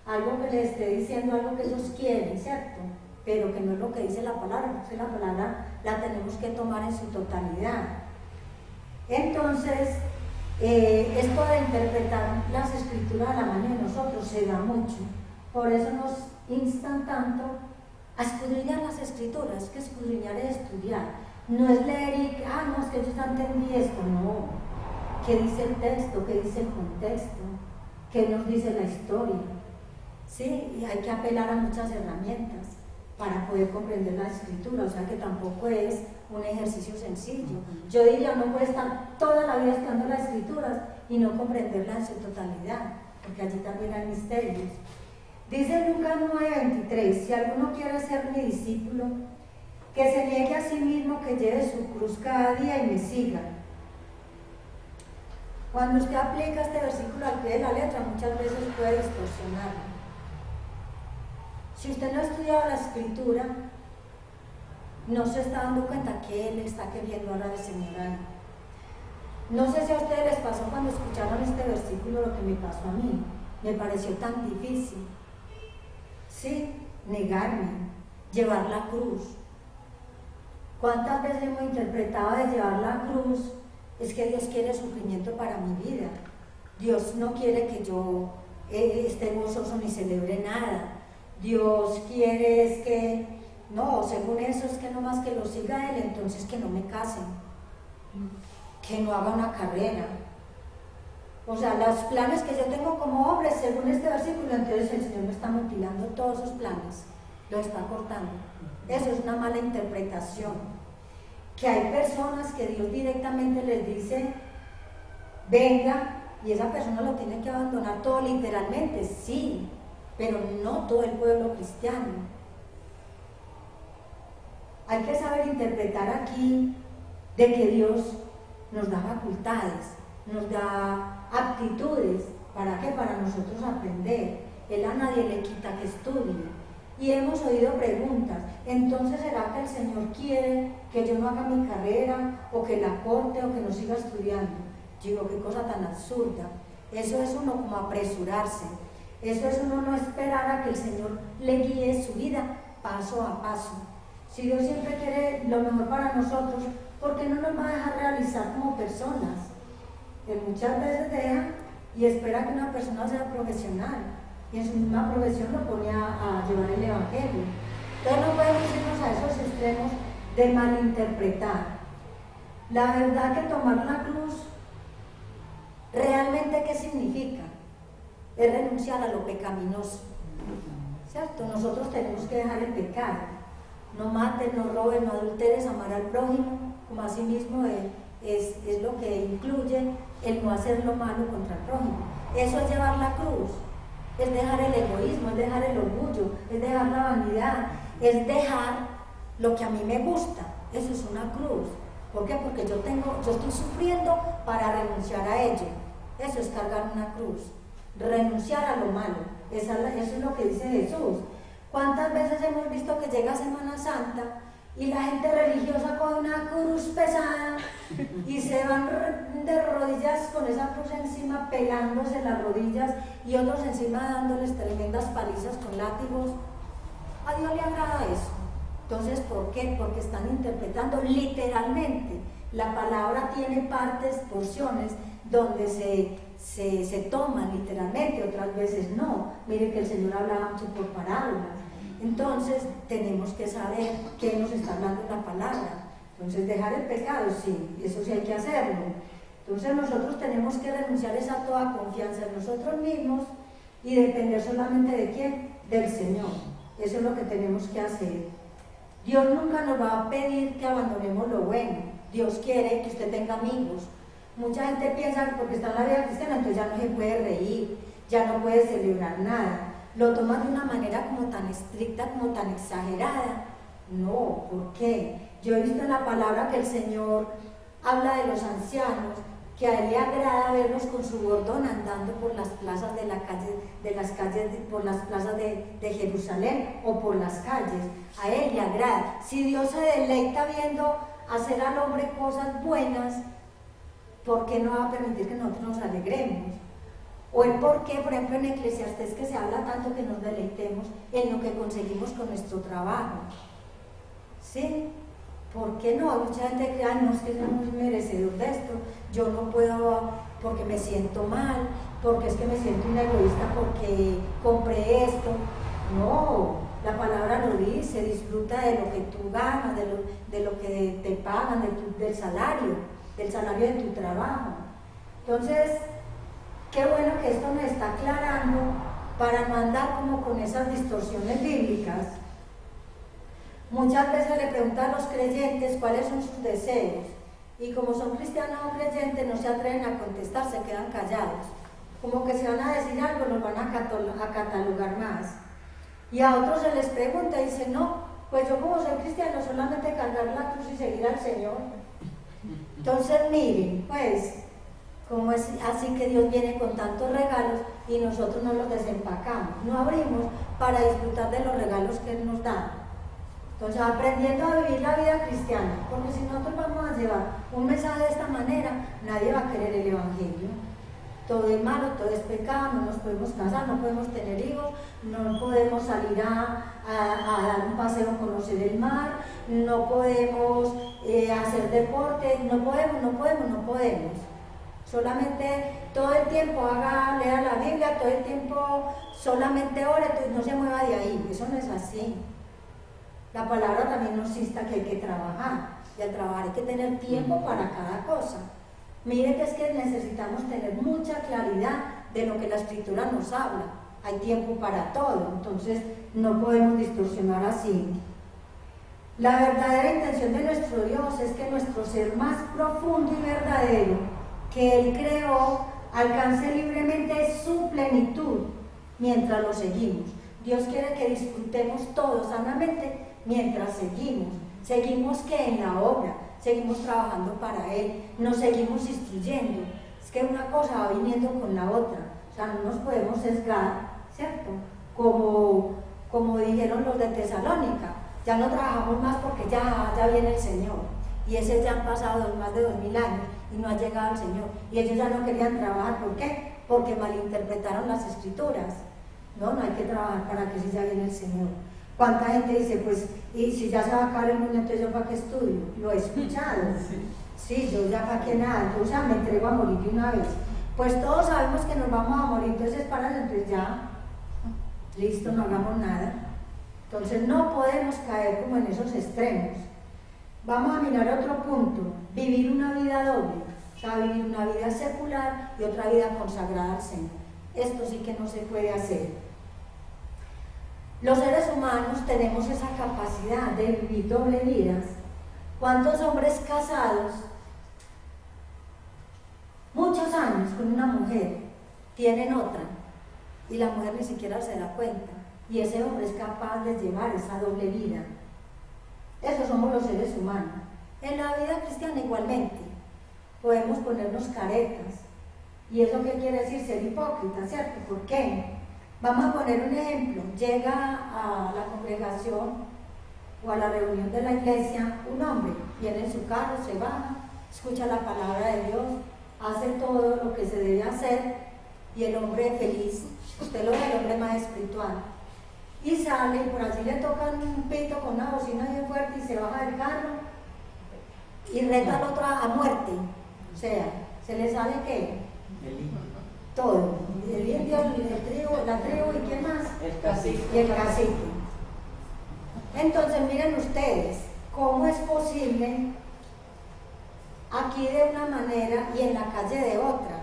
algo que les esté diciendo algo que ellos quieren, ¿cierto? Pero que no es lo que dice la palabra, porque la palabra la tenemos que tomar en su totalidad. Entonces, esto de interpretar las escrituras a la mano de nosotros se da mucho, por eso nos instan tanto a escudriñar las escrituras, que escudriñar es estudiar. No es leer y, no, es que yo ya entendí esto, no. ¿Qué dice el texto? ¿Qué dice el contexto? ¿Qué nos dice la historia? Sí, y hay que apelar a muchas herramientas para poder comprender la escritura, o sea que tampoco es un ejercicio sencillo. Yo diría, no puede estar toda la vida estudiando las escrituras y no comprenderla en su totalidad, porque allí también hay misterios. Dice Lucas 9:23, si alguno quiere ser mi discípulo, que se niegue a sí mismo, que lleve su cruz cada día y me siga. Cuando usted aplica este versículo al pie de la letra, muchas veces puede distorsionarlo. Si usted no ha estudiado la escritura, no se está dando cuenta que Él está queriendo hablar al Señor ahí. No sé si a ustedes les pasó cuando escucharon este versículo lo que me pasó a mí. Me pareció tan difícil. Sí, negarme, llevar la cruz. ¿Cuántas veces hemos interpretado de llevar la cruz? Es que Dios quiere sufrimiento para mi vida. Dios no quiere que yo esté gozoso ni celebre nada. Dios quiere es que, no, según eso es que no más que lo siga Él, entonces que no me casen, que no haga una carrera. O sea, los planes que yo tengo como hombre, según este versículo, entonces el Señor me está mutilando todos esos planes, los está cortando. Eso es una mala interpretación. Que hay personas que Dios directamente les dice, venga, y esa persona lo tiene que abandonar todo literalmente, sí, pero no todo el pueblo cristiano. Hay que saber interpretar aquí de que Dios nos da facultades, nos da aptitudes. ¿Para qué? Para nosotros aprender. Él a nadie le quita que estudie. Y hemos oído preguntas, entonces ¿será que el Señor quiere que yo no haga mi carrera o que la corte o que no siga estudiando? Yo digo, qué cosa tan absurda. Eso es uno como apresurarse. Eso es uno no esperar a que el Señor le guíe su vida paso a paso. Si Dios siempre quiere lo mejor para nosotros, ¿por qué no nos va a dejar realizar como personas? Que muchas veces deja y espera que una persona sea profesional y en su misma profesión lo pone a llevar el Evangelio. Entonces no podemos irnos a esos extremos de malinterpretar. La verdad que tomar la cruz, ¿realmente qué significa? Es renunciar a lo pecaminoso, ¿cierto? Nosotros tenemos que dejar el pecado. No mates, no robes, no adulteres, amar al prójimo, como así mismo es lo que incluye el no hacer lo malo contra el prójimo. Eso es llevar la cruz, es dejar el egoísmo, es dejar el orgullo, es dejar la vanidad, es dejar lo que a mí me gusta. Eso es una cruz. ¿Por qué? Porque yo estoy sufriendo para renunciar a ello. Eso es cargar una cruz, renunciar a lo malo. Eso es lo que dice Jesús. ¿Cuántas veces hemos visto que llega Semana Santa y la gente religiosa con una cruz pesada y se van de rodillas con esa cruz encima, pelándose las rodillas, y otros encima dándoles tremendas palizas con látigos? ¿A Dios le agrada eso? Entonces, ¿por qué? Porque están interpretando literalmente. La palabra tiene partes, porciones, donde se toman literalmente, otras veces no. Mire que el Señor hablaba mucho por parábolas. Entonces, tenemos que saber qué nos está hablando la palabra. Entonces, dejar el pecado, sí, eso sí hay que hacerlo. Entonces, nosotros tenemos que renunciar a toda confianza en nosotros mismos y depender solamente de ¿quién? Del Señor. Eso es lo que tenemos que hacer. Dios nunca nos va a pedir que abandonemos lo bueno. Dios quiere que usted tenga amigos. Mucha gente piensa que porque está en la vida cristiana, entonces ya no se puede reír, ya no puede celebrar nada. Lo toman de una manera como tan estricta, como tan exagerada. No, ¿por qué? Yo he visto en la palabra que el Señor habla de los ancianos, que a Él le agrada verlos con su bordón andando por las plazas por las plazas de Jerusalén o por las calles. A Él le agrada. Si Dios se deleita viendo hacer al hombre cosas buenas, ¿por qué no va a permitir que nosotros nos alegremos? O el por qué, por ejemplo, en Eclesiastés, que se habla tanto que nos deleitemos en lo que conseguimos con nuestro trabajo. ¿Sí? ¿Por qué no? Hay mucha gente que cree, no, es que soy muy merecedor de esto, yo no puedo porque me siento mal, porque es que me siento un egoísta porque compré esto. No, la palabra lo dice, disfruta de lo que tú ganas, de lo que te pagan, del salario de tu trabajo. Entonces, qué bueno que esto nos está aclarando para no andar como con esas distorsiones bíblicas. Muchas veces le preguntan a los creyentes cuáles son sus deseos, y como son cristianos o creyentes no se atreven a contestar, se quedan callados. Como que se van a decir algo, nos van a catalogar más. Y a otros se les pregunta y dicen, no, pues yo como soy cristiano solamente cargar la cruz y seguir al Señor. Entonces miren, pues, como es así que Dios viene con tantos regalos y nosotros no los desempacamos, no abrimos para disfrutar de los regalos que Él nos da. Entonces, aprendiendo a vivir la vida cristiana, porque si nosotros vamos a llevar un mensaje de esta manera, nadie va a querer el Evangelio. Todo es malo, todo es pecado, no nos podemos casar, no podemos tener hijos, no podemos salir a dar un paseo a conocer el mar, no podemos hacer deporte, no podemos. Solamente todo el tiempo lea la Biblia, todo el tiempo solamente ore, no se mueva de ahí. Eso no es así. La palabra también nos insta que hay que trabajar, y al trabajar hay que tener tiempo para cada cosa. Mire que es que necesitamos tener mucha claridad de lo que la Escritura nos habla. Hay tiempo para todo, entonces no podemos distorsionar así. La verdadera intención de nuestro Dios es que nuestro ser más profundo y verdadero, que Él creó, alcance libremente su plenitud mientras lo seguimos. Dios quiere que disfrutemos todo sanamente mientras seguimos que en la obra, seguimos trabajando para Él, nos seguimos instruyendo. Es que una cosa va viniendo con la otra, o sea, no nos podemos sesgar, ¿cierto? Como dijeron los de Tesalónica, ya no trabajamos más porque ya viene el Señor, y ese ya han pasado más de 2000 años y no ha llegado el Señor, y ellos ya no querían trabajar. ¿Por qué? Porque malinterpretaron las Escrituras. No hay que trabajar para que si ya viene el Señor. ¿Cuánta gente dice, pues, y si ya se va a acabar el mundo, entonces yo para qué estudio? Lo he escuchado. Sí, yo ya para qué nada, entonces ya me entrego a morir de una vez. Pues todos sabemos que nos vamos a morir, entonces entonces ya, listo, no hagamos nada. Entonces no podemos caer como en esos extremos. Vamos a mirar otro punto, vivir una vida doble, o sea, vivir una vida secular y otra vida consagrada al Señor. Esto sí que no se puede hacer. Los seres humanos tenemos esa capacidad de vivir doble vidas. ¿Cuántos hombres casados, muchos años con una mujer, tienen otra y la mujer ni siquiera se da cuenta? Y ese hombre es capaz de llevar esa doble vida. Esos somos los seres humanos. En la vida cristiana igualmente podemos ponernos caretas. ¿Y eso qué quiere decir? Ser hipócrita, ¿cierto? ¿Por qué? Vamos a poner un ejemplo. Llega a la congregación o a la reunión de la iglesia un hombre, viene en su carro, se baja, escucha la palabra de Dios, hace todo lo que se debe hacer y el hombre feliz. Usted lo ve, el hombre más espiritual. Y sale, por allí le tocan un pito con una bocina bien fuerte y se baja del carro y reta al otro a muerte. O sea, ¿se le sale qué? Todo. El indio, la tribu y ¿qué más? El cacique. Y el cacique. Entonces miren ustedes, ¿cómo es posible aquí de una manera y en la calle de otra?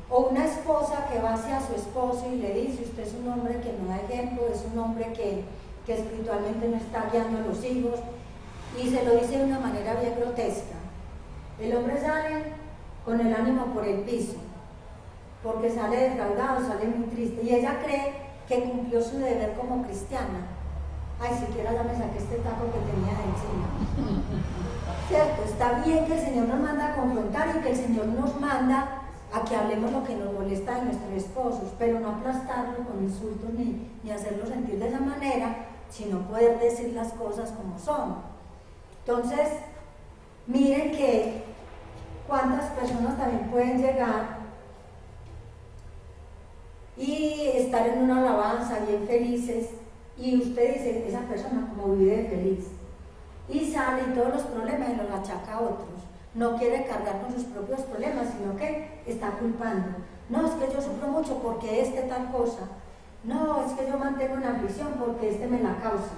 O una esposa que va hacia su esposo y le dice, usted es un hombre que no da ejemplo, es un hombre que espiritualmente no está guiando a los hijos, y se lo dice de una manera bien grotesca. El hombre sale con el ánimo por el piso, porque sale defraudado, sale muy triste, y ella cree que cumplió su deber como cristiana. Ay, siquiera ya me saqué este taco que tenía de encima. Cierto, está bien que el Señor nos manda a confrontar y que el Señor nos manda a que hablemos lo que nos molesta de nuestros esposos, pero no aplastarlo con insultos ni hacerlo sentir de esa manera, sino poder decir las cosas como son. Entonces, miren que cuántas personas también pueden llegar y estar en una alabanza bien felices, y usted dice, esa persona como vive feliz, y sale y todos los problemas y los achaca a otros. No quiere cargar con sus propios problemas, sino que está culpando. No, es que yo sufro mucho porque tal cosa. No, es que yo mantengo una aflicción porque me la causa.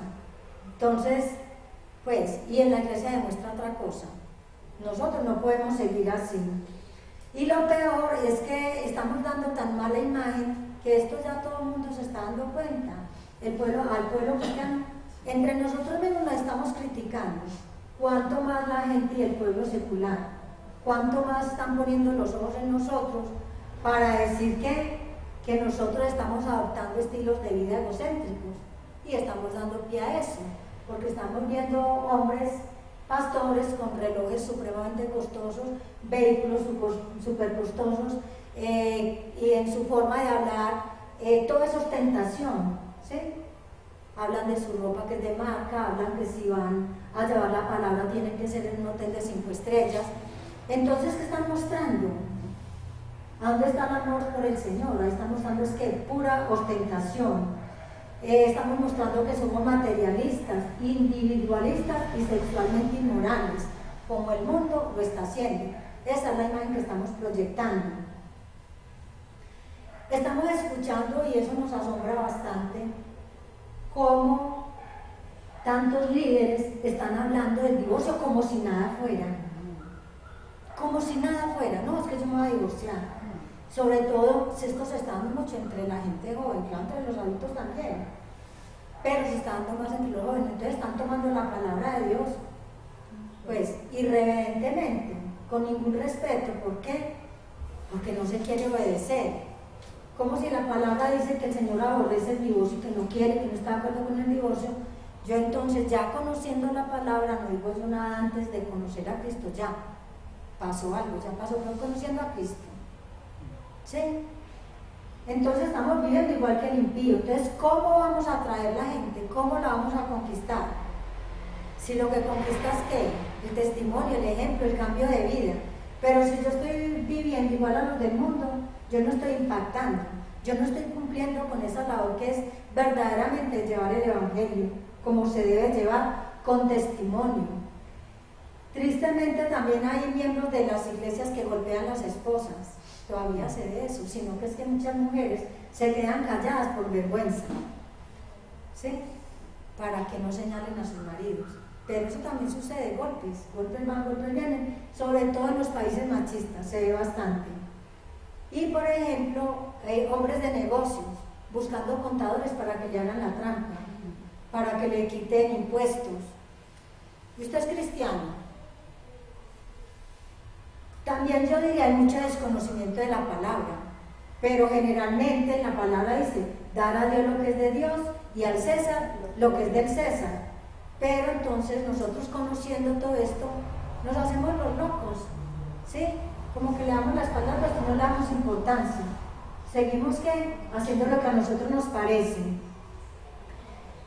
Entonces, pues, y en la iglesia demuestra otra cosa. Nosotros no podemos seguir así. Y lo peor es que estamos dando tan mala imagen que esto ya todo el mundo se está dando cuenta. Al pueblo cristiano, entre nosotros mismos la estamos criticando. Cuánto más la gente y el pueblo secular, cuánto más están poniendo los ojos en nosotros para decir que nosotros estamos adoptando estilos de vida egocéntricos, y estamos dando pie a eso, porque estamos viendo hombres pastores con relojes supremamente costosos, vehículos super costosos, y en su forma de hablar, todo eso es tentación, ¿sí? hablan de su ropa que es de marca, hablan que si van a llevar la palabra tienen que ser en un hotel de 5 estrellas. Entonces, ¿qué están mostrando? ¿A dónde está el amor por el Señor? Ahí están mostrando es que pura ostentación. Estamos mostrando que somos materialistas, individualistas y sexualmente inmorales, como el mundo lo está haciendo. Esa es la imagen que estamos proyectando. Estamos escuchando, y eso nos asombra bastante, cómo tantos líderes están hablando del divorcio como si nada fuera. Como si nada fuera. No, es que yo me voy a divorciar. Sobre todo, esto se está dando mucho entre la gente joven, claro, entre los adultos también, pero se está dando más entre los jóvenes. Entonces están tomando la palabra de Dios, pues, irreverentemente, con ningún respeto. ¿Por qué? Porque no se quiere obedecer. Como si la palabra dice que el Señor aborrece el divorcio, que no quiere, que no está de acuerdo con el divorcio. Yo entonces, ya conociendo la palabra, no digo yo nada antes de conocer a Cristo, ya pasó algo, ya pasó, pero conociendo a Cristo. ¿Sí? Entonces estamos viviendo igual que el impío. Entonces, ¿cómo vamos a atraer la gente? ¿Cómo la vamos a conquistar? Si lo que conquista es ¿qué? El testimonio, el ejemplo, el cambio de vida. Pero si yo estoy viviendo igual a los del mundo, yo no estoy impactando, yo no estoy cumpliendo con esa labor que es verdaderamente llevar el evangelio como se debe llevar, con testimonio. Tristemente también hay miembros de las iglesias que golpean a las esposas. Todavía se ve eso, sino que es que muchas mujeres se quedan calladas por vergüenza, ¿sí? Para que no señalen a sus maridos. Pero eso también sucede, golpes van, golpes vienen, sobre todo en los países machistas, se ve bastante. Y por ejemplo, hombres de negocios, buscando contadores para que le hagan la trampa, para que le quiten impuestos. ¿Y usted es cristiano? También yo diría hay mucho desconocimiento de la palabra, pero generalmente la palabra dice, dar a Dios lo que es de Dios y al César lo que es del César. Pero entonces nosotros conociendo todo esto, nos hacemos los locos, ¿sí? Como que le damos la espalda, pero no le damos importancia. Seguimos haciendo lo que a nosotros nos parece.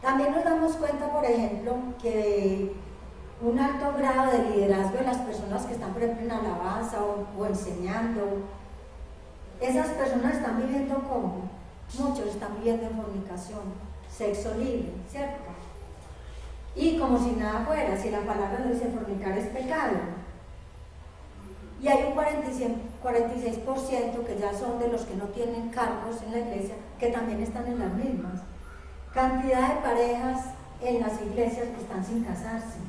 También nos damos cuenta, por ejemplo, que un alto grado de liderazgo de las personas que están, por ejemplo, en alabanza o enseñando, esas personas están viviendo como muchos están viviendo en fornicación, sexo libre, ¿cierto? Y como si nada fuera, si la palabra no dice fornicar es pecado. Y hay un 46% que ya son de los que no tienen cargos en la iglesia, que también están en las mismas. Cantidad de parejas en las iglesias que están sin casarse.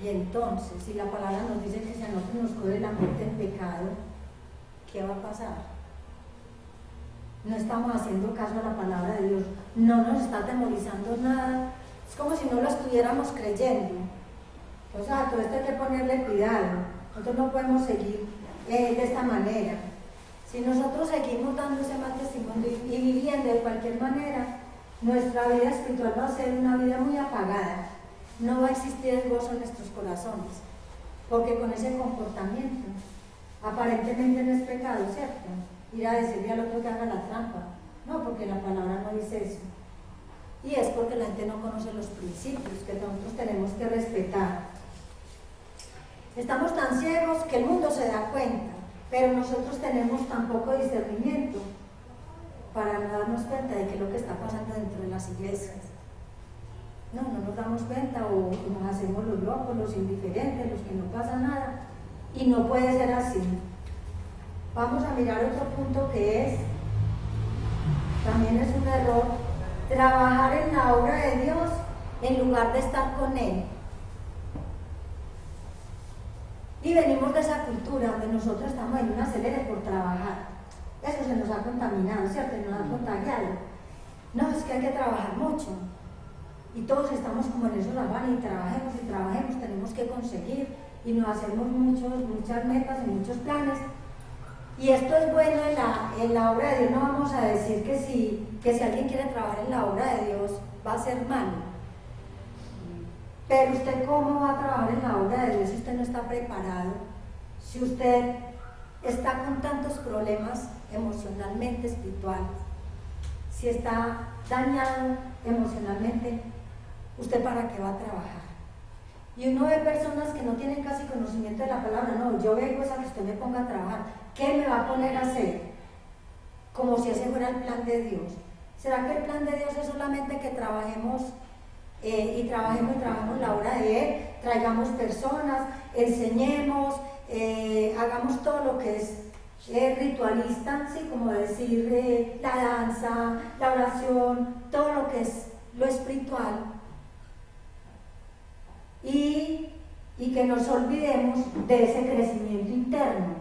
Y entonces, si la palabra nos dice que si a nosotros nos coge la muerte en pecado, ¿qué va a pasar? No estamos haciendo caso a la palabra de Dios, no nos está atemorizando nada, es como si no lo estuviéramos creyendo. O sea, todo esto hay que ponerle cuidado, nosotros no podemos seguir de esta manera. Si nosotros seguimos dando ese mal testimonio y viviendo de cualquier manera, nuestra vida espiritual va a ser una vida muy apagada. No va a existir el gozo en nuestros corazones, porque con ese comportamiento aparentemente no es pecado, ¿cierto? Ir a decirle al otro que haga la trampa, no, porque la palabra no dice eso. Y es porque la gente no conoce los principios que nosotros tenemos que respetar. Estamos tan ciegos que el mundo se da cuenta, pero nosotros tenemos tan poco discernimiento para no darnos cuenta de qué es lo que está pasando dentro de las iglesias. No nos damos cuenta o nos hacemos los locos, los indiferentes, los que no pasa nada, y no puede ser así. Vamos a mirar otro punto que también es un error, trabajar en la obra de Dios en lugar de estar con Él. Y venimos de esa cultura donde nosotros estamos en un acelere por trabajar. Eso se nos ha contaminado, ¿cierto? Nos ha contagiado. No, es que hay que trabajar mucho. Y todos estamos como en esos afanes y trabajemos, tenemos que conseguir y nos hacemos muchas metas y muchos planes. Y esto es bueno en la obra de Dios. No vamos a decir que si alguien quiere trabajar en la obra de Dios va a ser malo. Pero usted ¿cómo va a trabajar en la obra de Dios si usted no está preparado? Si usted está con tantos problemas emocionalmente, espirituales. si está dañado emocionalmente, ¿usted para qué va a trabajar? Y uno ve personas que no tienen casi conocimiento de la palabra. No, yo vengo a que usted me ponga a trabajar. ¿Qué me va a poner a hacer? Como si ese fuera el plan de Dios. ¿Será que el plan de Dios es solamente que trabajemos y trabajemos la obra de Él? Traigamos personas, enseñemos, hagamos todo lo que es ritualista, ¿sí? Como decir la danza, la oración, todo lo que es lo espiritual. Y que nos olvidemos de ese crecimiento interno.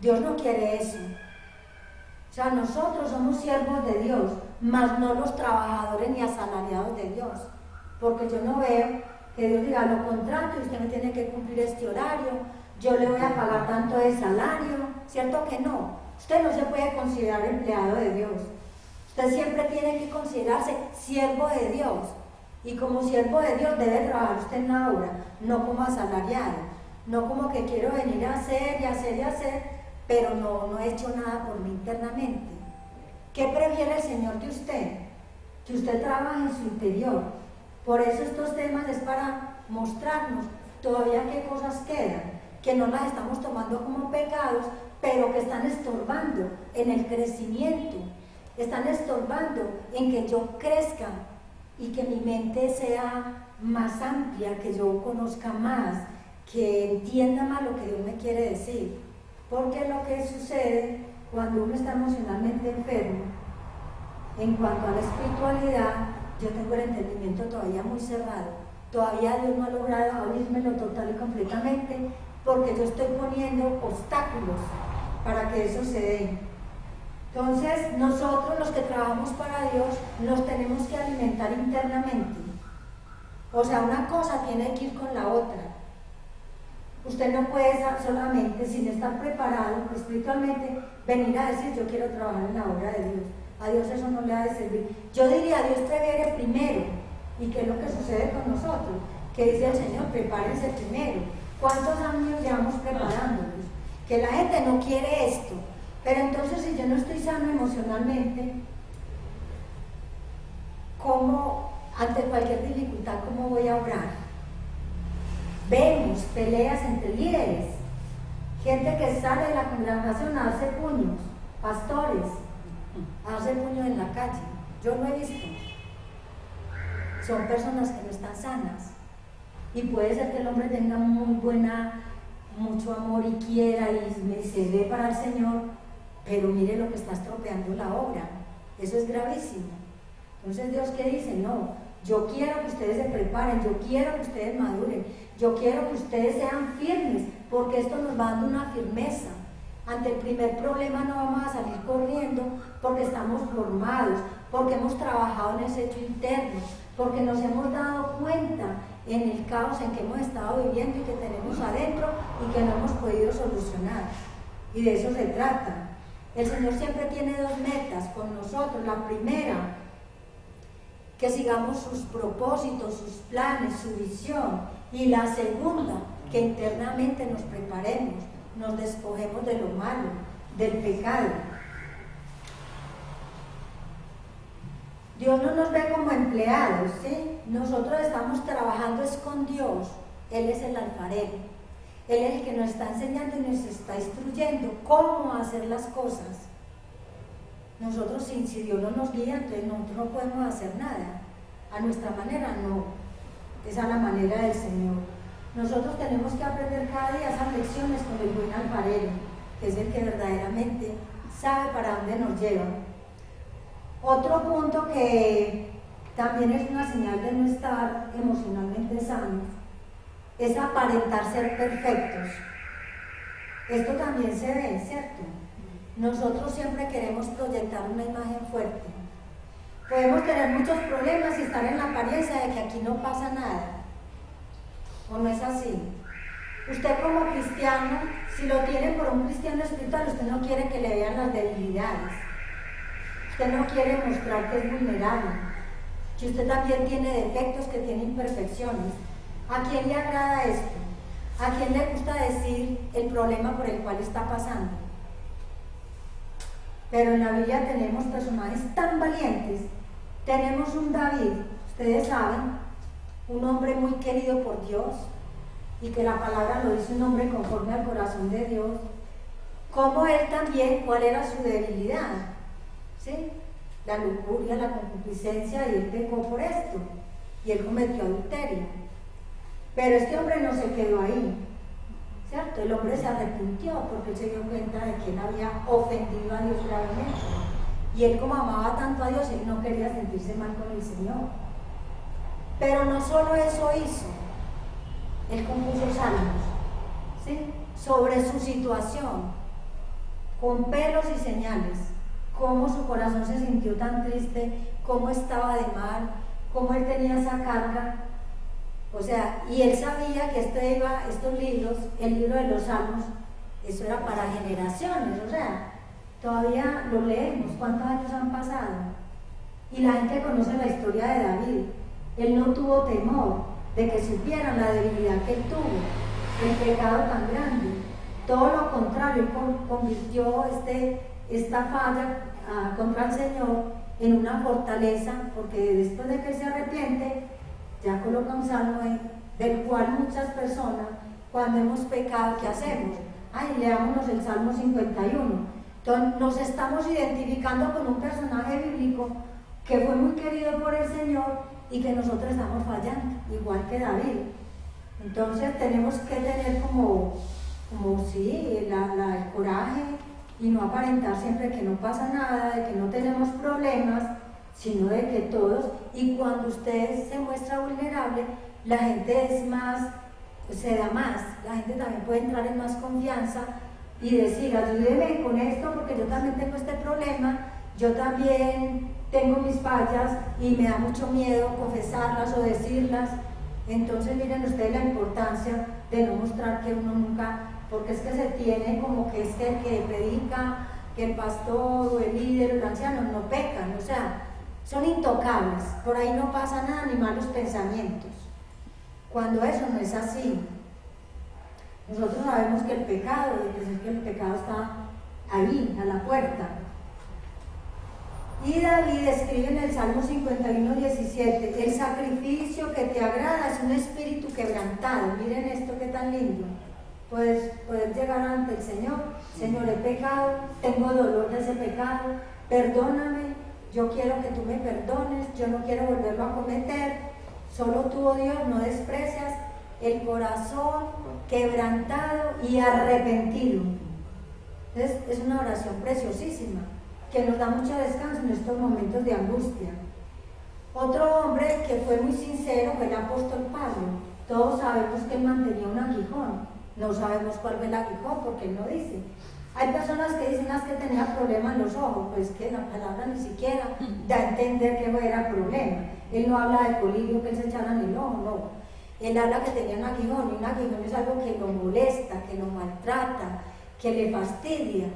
Dios no quiere eso. O sea, nosotros somos siervos de Dios, mas no los trabajadores ni asalariados de Dios. Porque yo no veo que Dios diga, lo contrato y usted me tiene que cumplir este horario, yo le voy a pagar tanto de salario. ¿Cierto que no? Usted no se puede considerar empleado de Dios. Usted siempre tiene que considerarse siervo de Dios. Y como siervo de Dios debe trabajar usted en la obra, no como asalariado, no como que quiero venir a hacer y hacer y hacer, pero no he hecho nada por mí internamente. ¿Qué prefiere el Señor de usted? Que usted trabaje en su interior. Por eso estos temas es para mostrarnos todavía qué cosas quedan, que no las estamos tomando como pecados, pero que están estorbando en el crecimiento, están estorbando en que yo crezca y que mi mente sea más amplia, que yo conozca más, que entienda más lo que Dios me quiere decir. Porque lo que sucede cuando uno está emocionalmente enfermo, en cuanto a la espiritualidad, yo tengo el entendimiento todavía muy cerrado. Todavía Dios no ha logrado abrírmelo total y completamente, porque yo estoy poniendo obstáculos para que eso se dé. Entonces, nosotros los que trabajamos para Dios, nos tenemos que alimentar internamente. O sea, una cosa tiene que ir con la otra. Usted no puede solamente, sin estar preparado espiritualmente, venir a decir, yo quiero trabajar en la obra de Dios. A Dios eso no le ha de servir. Yo diría, Dios previene primero. ¿Y qué es lo que sucede con nosotros? Que dice el Señor, prepárense primero. ¿Cuántos años llevamos preparándonos? Que la gente no quiere esto. Pero entonces, si yo no estoy sano emocionalmente, ¿cómo, ante cualquier dificultad, cómo voy a obrar? Vemos peleas entre líderes, gente que sale de la congregación a darse puños, pastores, a darse puños en la calle. Yo lo he visto. Son personas que no están sanas. Y puede ser que el hombre tenga mucho amor y quiera y se ve para el Señor, pero mire lo que está estropeando la obra. Eso es gravísimo. Entonces Dios, ¿qué dice? No, yo quiero que ustedes se preparen, yo quiero que ustedes maduren, yo quiero que ustedes sean firmes, porque esto nos va dando una firmeza. Ante el primer problema no vamos a salir corriendo, porque estamos formados, porque hemos trabajado en ese hecho interno, porque nos hemos dado cuenta en el caos en que hemos estado viviendo y que tenemos adentro y que no hemos podido solucionar. Y de eso se trata. El Señor siempre tiene dos metas con nosotros. La primera, que sigamos sus propósitos, sus planes, su visión. Y la segunda, que internamente nos preparemos, nos despojemos de lo malo, del pecado. Dios no nos ve como empleados, ¿sí? Nosotros estamos trabajando es con Dios. Él es el alfarero. Él es el que nos está enseñando y nos está instruyendo cómo hacer las cosas. Nosotros, si Dios no nos guía, entonces nosotros no podemos hacer nada. A nuestra manera no. Es a la manera del Señor. Nosotros tenemos que aprender cada día esas lecciones con el buen alfarero, que es el que verdaderamente sabe para dónde nos lleva. Otro punto que también es una señal de no estar emocionalmente sanos es aparentar ser perfectos. Esto también se ve, ¿cierto? Nosotros siempre queremos proyectar una imagen fuerte. Podemos tener muchos problemas y estar en la apariencia de que aquí no pasa nada. ¿O no es así? Usted como cristiano, si lo tiene por un cristiano espiritual, usted no quiere que le vean las debilidades. Usted no quiere mostrar que es vulnerable, que usted también tiene defectos, que tiene imperfecciones. ¿A quién le agrada esto? ¿A quién le gusta decir el problema por el cual está pasando? pero en la Biblia tenemos personajes tan valientes. Tenemos un David, ustedes saben, un hombre muy querido por Dios, y que la palabra lo dice, un hombre conforme al corazón de Dios, como él también, cuál era su debilidad, ¿sí? La lujuria, la concupiscencia, y él pecó por esto, y él cometió adulterio. Pero este hombre no se quedó ahí, ¿cierto? El hombre se arrepintió porque él se dio cuenta de que él había ofendido a Dios gravemente. Y él, como amaba tanto a Dios, él no quería sentirse mal con el Señor. Pero no solo eso hizo, él compuso salmos, ¿sí? Sobre su situación, con pelos y señales, cómo su corazón se sintió tan triste, cómo estaba de mal, cómo él tenía esa carga. O sea, y él sabía que estos libros, el libro de los Salmos, eso era para generaciones, o sea, todavía lo leemos, ¿cuántos años han pasado? Y la gente conoce la historia de David. Él no tuvo temor de que supieran la debilidad que él tuvo, el pecado tan grande. Todo lo contrario, él convirtió esta falla contra el Señor en una fortaleza, porque después de que él se arrepiente, ya coloca un salmo del cual muchas personas, cuando hemos pecado, ¿qué hacemos? Ay, leámonos el Salmo 51. Entonces nos estamos identificando con un personaje bíblico que fue muy querido por el Señor y que nosotros estamos fallando, igual que David. Entonces tenemos que tener como sí, el coraje y no aparentar siempre que no pasa nada, de que no tenemos problemas, sino de que todos, y cuando usted se muestra vulnerable, la gente es más, se da más, la gente también puede entrar en más confianza y decir, ayúdeme con esto porque yo también tengo este problema, yo también tengo mis fallas y me da mucho miedo confesarlas o decirlas. Entonces miren ustedes la importancia de no mostrar que uno nunca, porque es que se tiene como que es que el que predica, que el pastor o el líder o el anciano no pecan, o sea, son intocables, por ahí no pasa nada ni malos pensamientos, cuando eso no es así. Nosotros sabemos que el pecado, está ahí, a la puerta. Y David escribe en el Salmo 51:17, el sacrificio que te agrada es un espíritu quebrantado. Miren esto, qué tan lindo. Puedes llegar ante el Señor, Señor, he pecado, tengo dolor de ese pecado, perdóname, yo quiero que tú me perdones, yo no quiero volverlo a cometer, solo tú, oh Dios, no desprecias el corazón quebrantado y arrepentido. Entonces, es una oración preciosísima que nos da mucho descanso en estos momentos de angustia. Otro hombre que fue muy sincero fue el apóstol Pablo. Todos sabemos que él mantenía un aguijón, no sabemos cuál fue el aguijón porque él no dice. Hay personas que dicen que tenía problemas en los ojos, pues que la palabra ni siquiera da a entender que era problema. Él no habla de colirio que él se echara en el ojo, no. Él habla que tenía un aguijón, y un aguijón es algo que lo molesta, que lo maltrata, que le fastidia.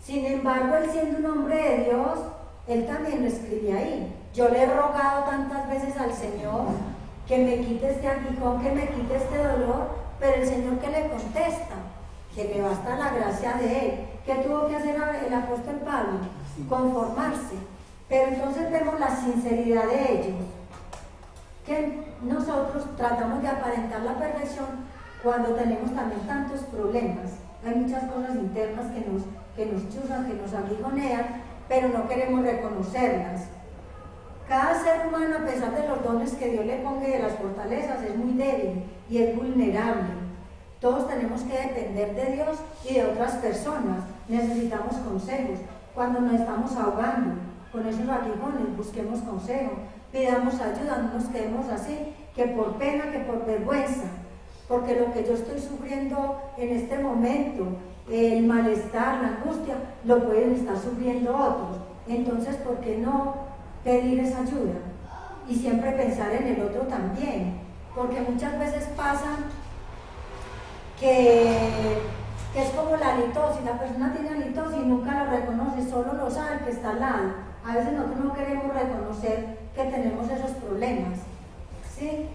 Sin embargo, él siendo un hombre de Dios, él también lo escribe ahí. Yo le he rogado tantas veces al Señor que me quite este aguijón, que me quite este dolor, pero el Señor que le contesta, que le basta la gracia de él. ¿Qué tuvo que hacer el apóstol Pablo? Conformarse. Pero entonces vemos la sinceridad de ellos, que nosotros tratamos de aparentar la perfección cuando tenemos también tantos problemas. Hay muchas cosas internas que nos chuzan, que nos aguijonean, pero no queremos reconocerlas. Cada ser humano, a pesar de los dones que Dios le ponga y de las fortalezas, es muy débil y es vulnerable. Todos tenemos que depender de Dios y de otras personas. Necesitamos consejos. Cuando nos estamos ahogando con esos aguijones, busquemos consejo, pidamos ayuda, no nos quedemos así, que por pena, que por vergüenza, porque lo que yo estoy sufriendo en este momento, el malestar, la angustia, lo pueden estar sufriendo otros. Entonces, ¿por qué no pedir esa ayuda? Y siempre pensar en el otro también, porque muchas veces pasa que es como la halitosis, la persona tiene halitosis y nunca lo reconoce, solo lo sabe el que está al lado. A veces nosotros no queremos reconocer que tenemos esos problemas, ¿sí?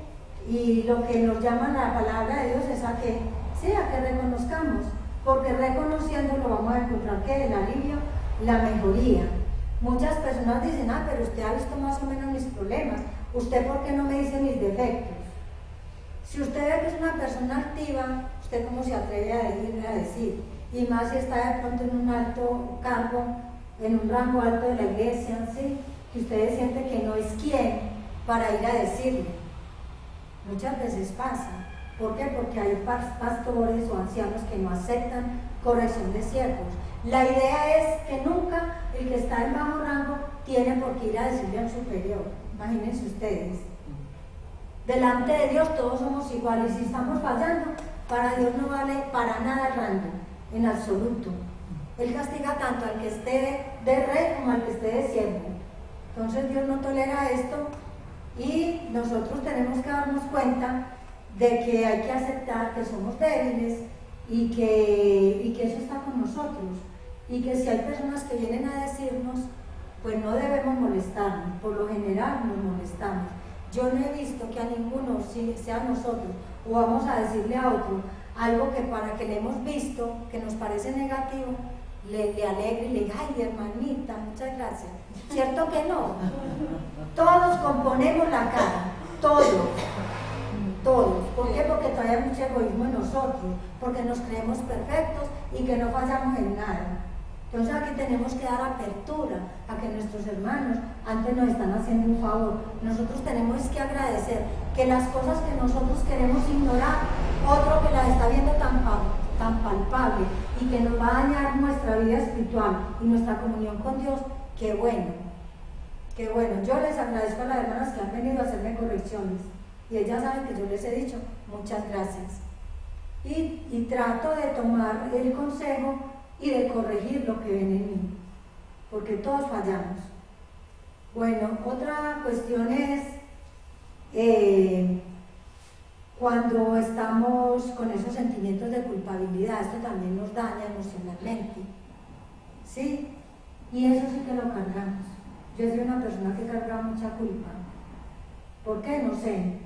Y lo que nos llama la palabra de Dios es a que reconozcamos, porque reconociéndolo vamos a encontrar que el alivio la mejoría. Muchas personas dicen, pero usted ha visto más o menos mis problemas, ¿usted por qué no me dice mis defectos? Si usted ve que es una persona activa, ¿usted cómo se atreve a decir? Y más si está de pronto en un alto cargo, en un rango alto de la iglesia, ¿sí? Que usted siente que no es quien para ir a decirle. Muchas veces pasa. ¿Por qué? Porque hay pastores o ancianos que no aceptan corrección de siervos. La idea es que nunca el que está en bajo rango tiene por qué ir a decirle al superior. Imagínense ustedes. Delante de Dios todos somos iguales. Si estamos fallando, para Dios no vale para nada el rango, en absoluto. Él castiga tanto al que esté de rey como al que esté de siervo. Entonces Dios no tolera esto y nosotros tenemos que darnos cuenta de que hay que aceptar que somos débiles y que eso está con nosotros. Y que si hay personas que vienen a decirnos, pues no debemos molestarnos. Por lo general nos molestamos. Yo no he visto que a ninguno, si sea nosotros, o vamos a decirle a otro algo que para que le hemos visto, que nos parece negativo, le alegre y le diga, ay hermanita, muchas gracias. ¿Cierto que no? Todos componemos la cara, todos. ¿Por qué? Porque todavía hay mucho egoísmo en nosotros, porque nos creemos perfectos y que no fallamos en nada. Entonces aquí tenemos que dar apertura a que nuestros hermanos antes nos están haciendo un favor. Nosotros tenemos que agradecer que las cosas que nosotros queremos ignorar, otro que las está viendo tan palpable y que nos va a dañar nuestra vida espiritual y nuestra comunión con Dios, qué bueno. Yo les agradezco a las hermanas que han venido a hacerme correcciones y ellas saben que yo les he dicho muchas gracias. Y trato de tomar el consejo y de corregir lo que ven en mí, porque todos fallamos. Bueno, otra cuestión es cuando estamos con esos sentimientos de culpabilidad, esto también nos daña emocionalmente, ¿sí? Y eso sí que lo cargamos. Yo soy una persona que carga mucha culpa. ¿Por qué? No sé.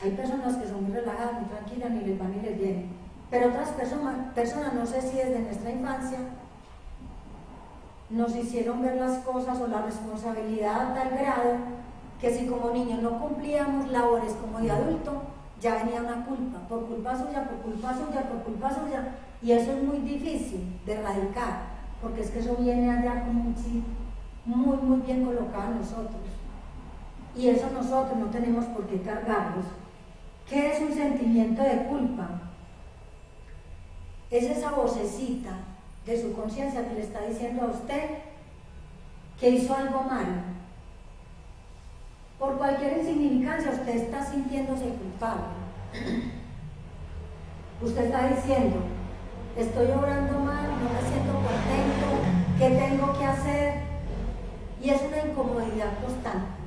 Hay personas que son muy relajadas, muy tranquilas, ni les va ni les viene. Pero otras personas, no sé si desde nuestra infancia, nos hicieron ver las cosas o la responsabilidad a tal grado que si como niños no cumplíamos labores como de adulto, ya venía una culpa, por culpa suya, y eso es muy difícil de erradicar, porque es que eso viene allá como un chip muy bien colocado en nosotros, y eso nosotros no tenemos por qué cargarlos. ¿Qué es un sentimiento de culpa? Es esa vocecita de su conciencia que le está diciendo a usted que hizo algo malo. Por cualquier insignificancia usted está sintiéndose culpable. Usted está diciendo, estoy obrando mal, no me siento contento, ¿qué tengo que hacer? Y es una incomodidad constante.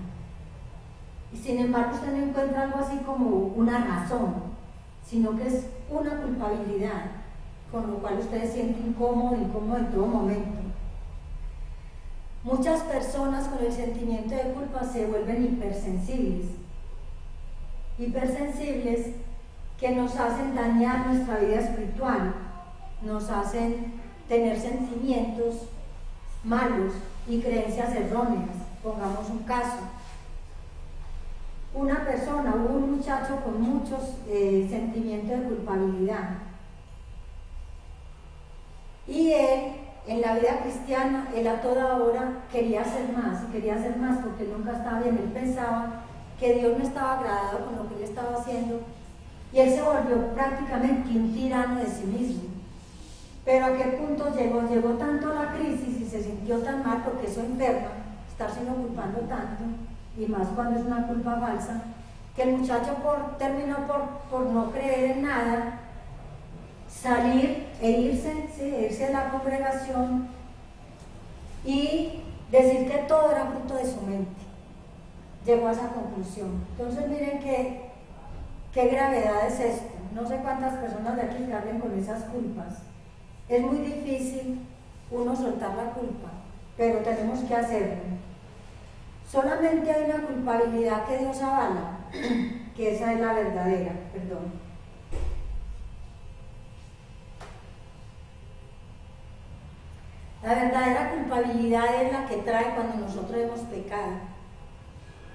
Y sin embargo usted no encuentra algo así como una razón, sino que es una culpabilidad, con lo cual usted se siente incómodo en todo momento. Muchas personas con el sentimiento de culpa se vuelven hipersensibles que nos hacen dañar nuestra vida espiritual, nos hacen tener sentimientos malos y creencias erróneas. Pongamos un caso. Una persona, un muchacho con muchos sentimientos de culpabilidad. Y él, en la vida cristiana, él a toda hora quería hacer más porque nunca estaba bien. Él pensaba que Dios no estaba agradado con lo que él estaba haciendo y él se volvió prácticamente un tirano de sí mismo. Pero ¿a qué punto llegó? Llegó tanto la crisis y se sintió tan mal porque eso enferma, estarse culpando tanto, y más cuando es una culpa falsa, que el muchacho terminó por no creer en nada, salir e irse a la congregación y decir que todo era fruto de su mente. Llegó a esa conclusión. Entonces miren qué gravedad es esto. No sé cuántas personas de aquí carguen con esas culpas. Es muy difícil uno soltar la culpa, pero tenemos que hacerlo. Solamente hay una culpabilidad que Dios avala, que esa es la verdadera, perdón. La verdadera culpabilidad es la que trae cuando nosotros hemos pecado.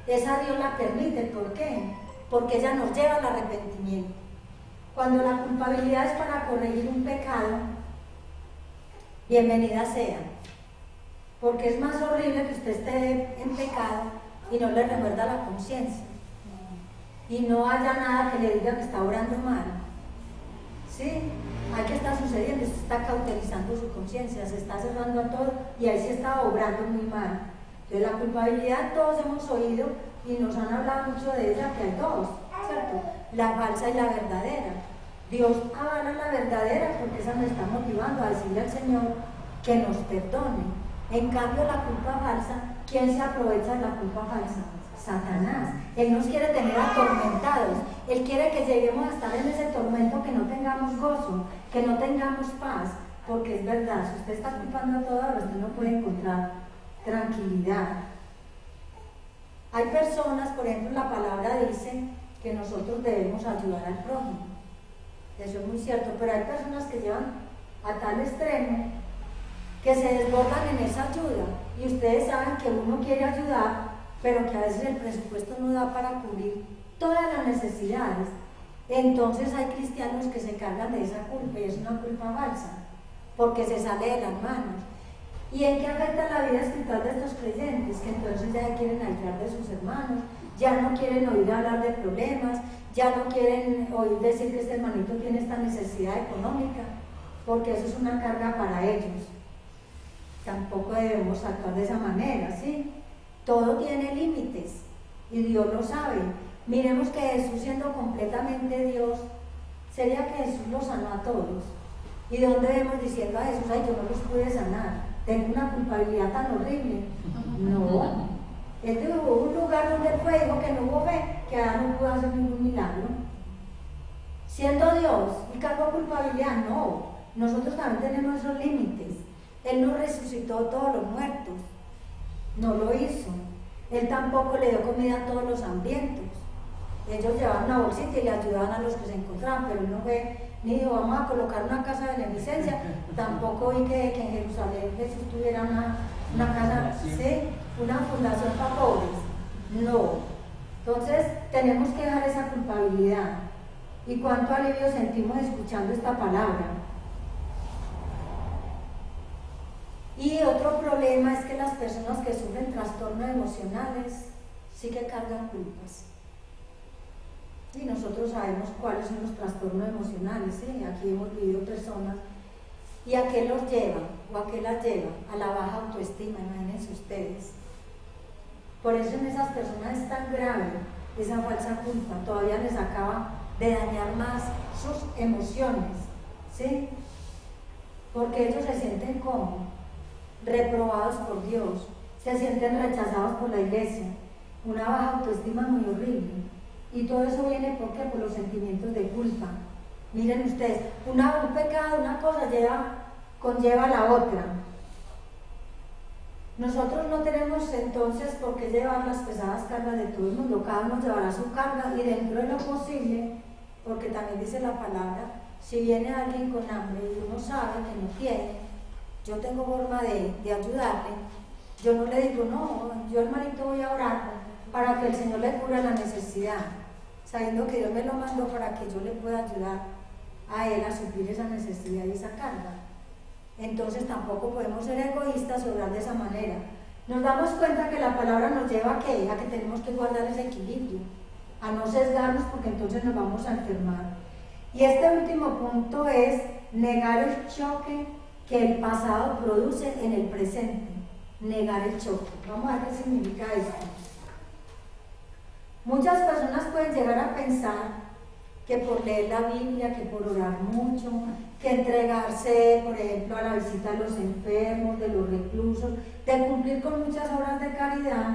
Esa Dios la permite, ¿por qué? Porque ella nos lleva al arrepentimiento. Cuando la culpabilidad es para corregir un pecado, bienvenida sea. Porque es más horrible que usted esté en pecado y no le remuerda la conciencia. Y no haya nada que le diga que está obrando mal. ¿Sí? Ahí que está sucediendo, usted está cauterizando su conciencia, se está cerrando a todo y ahí se está obrando muy mal. Entonces la culpabilidad todos hemos oído y nos han hablado mucho de ella, que hay dos, ¿cierto? La falsa y la verdadera. Dios avala la verdadera porque esa nos está motivando a decirle al Señor que nos perdone. En cambio la culpa falsa, ¿quién se aprovecha de la culpa falsa? Satanás. Él nos quiere tener atormentados. Él quiere que lleguemos a estar en ese tormento, que no tengamos gozo, que no tengamos paz, porque es verdad, si usted está culpando a toda hora, usted no puede encontrar tranquilidad. Hay personas, por ejemplo, la palabra dice que nosotros debemos ayudar al prójimo. Eso es muy cierto, pero hay personas que llevan a tal extremo que se desbordan en esa ayuda, y ustedes saben que uno quiere ayudar, pero que a veces el presupuesto no da para cubrir todas las necesidades. Entonces hay cristianos que se cargan de esa culpa, y es una culpa falsa, porque se sale de las manos. ¿Y en qué afecta la vida espiritual de estos creyentes? Que entonces ya quieren aislar de sus hermanos, ya no quieren oír hablar de problemas, ya no quieren oír decir que este hermanito tiene esta necesidad económica, porque eso es una carga para ellos. Tampoco debemos actuar de esa manera, ¿sí? Todo tiene límites y Dios lo sabe. Miremos que Jesús, siendo completamente Dios, sería que Jesús los sanó a todos. ¿Y de dónde vemos diciendo a Jesús, ay, yo no los pude sanar, tengo una culpabilidad tan horrible? No. Él tuvo un lugar donde él fue, dijo que no hubo fe, que ahora no pudo hacer ningún milagro. Siendo Dios y cargó culpabilidad, no. Nosotros también tenemos esos límites. Él no resucitó a todos los muertos. No lo hizo. Él tampoco le dio comida a todos los hambrientos. Ellos llevaban una bolsita y le ayudaban a los que se encontraban, pero él no fue ni dijo, vamos a colocar una casa de beneficencia. Tampoco vi que en Jerusalén Jesús tuviera una casa, ¿sí? Una fundación para pobres. No. Entonces tenemos que dejar esa culpabilidad. Y cuánto alivio sentimos escuchando esta palabra. Y otro problema es que las personas que sufren trastornos emocionales sí que cargan culpas. Y nosotros sabemos cuáles son los trastornos emocionales, ¿sí? Aquí hemos vivido personas. ¿Y a qué los lleva o a qué las lleva? A la baja autoestima, imagínense ustedes. Por eso en esas personas es tan grave esa falsa culpa, todavía les acaba de dañar más sus emociones, ¿sí? Porque ellos se sienten como reprobados por Dios, se sienten rechazados por la iglesia, una baja autoestima muy horrible. Y todo eso viene porque por los sentimientos de culpa. Miren ustedes, un pecado, una cosa conlleva a la otra. Nosotros no tenemos entonces por qué llevar las pesadas cargas de todo el mundo, cada uno llevará su carga y dentro de lo posible, porque también dice la palabra, si viene alguien con hambre y uno sabe que no tiene, yo tengo forma de ayudarle, yo no le digo, no, yo hermanito voy a orar para que el Señor le cubra la necesidad, sabiendo que Dios me lo mandó para que yo le pueda ayudar a él a suplir esa necesidad y esa carga. Entonces tampoco podemos ser egoístas o obrar de esa manera. Nos damos cuenta que la palabra nos lleva a que tenemos que guardar ese equilibrio, a no sesgarnos porque entonces nos vamos a enfermar. Y este último punto es negar el choque que el pasado produce en el presente. Negar el choque. Vamos a ver qué significa esto. Muchas personas pueden llegar a pensar que por leer la Biblia, que por orar mucho, que entregarse, por ejemplo, a la visita a los enfermos, de los reclusos, de cumplir con muchas obras de caridad,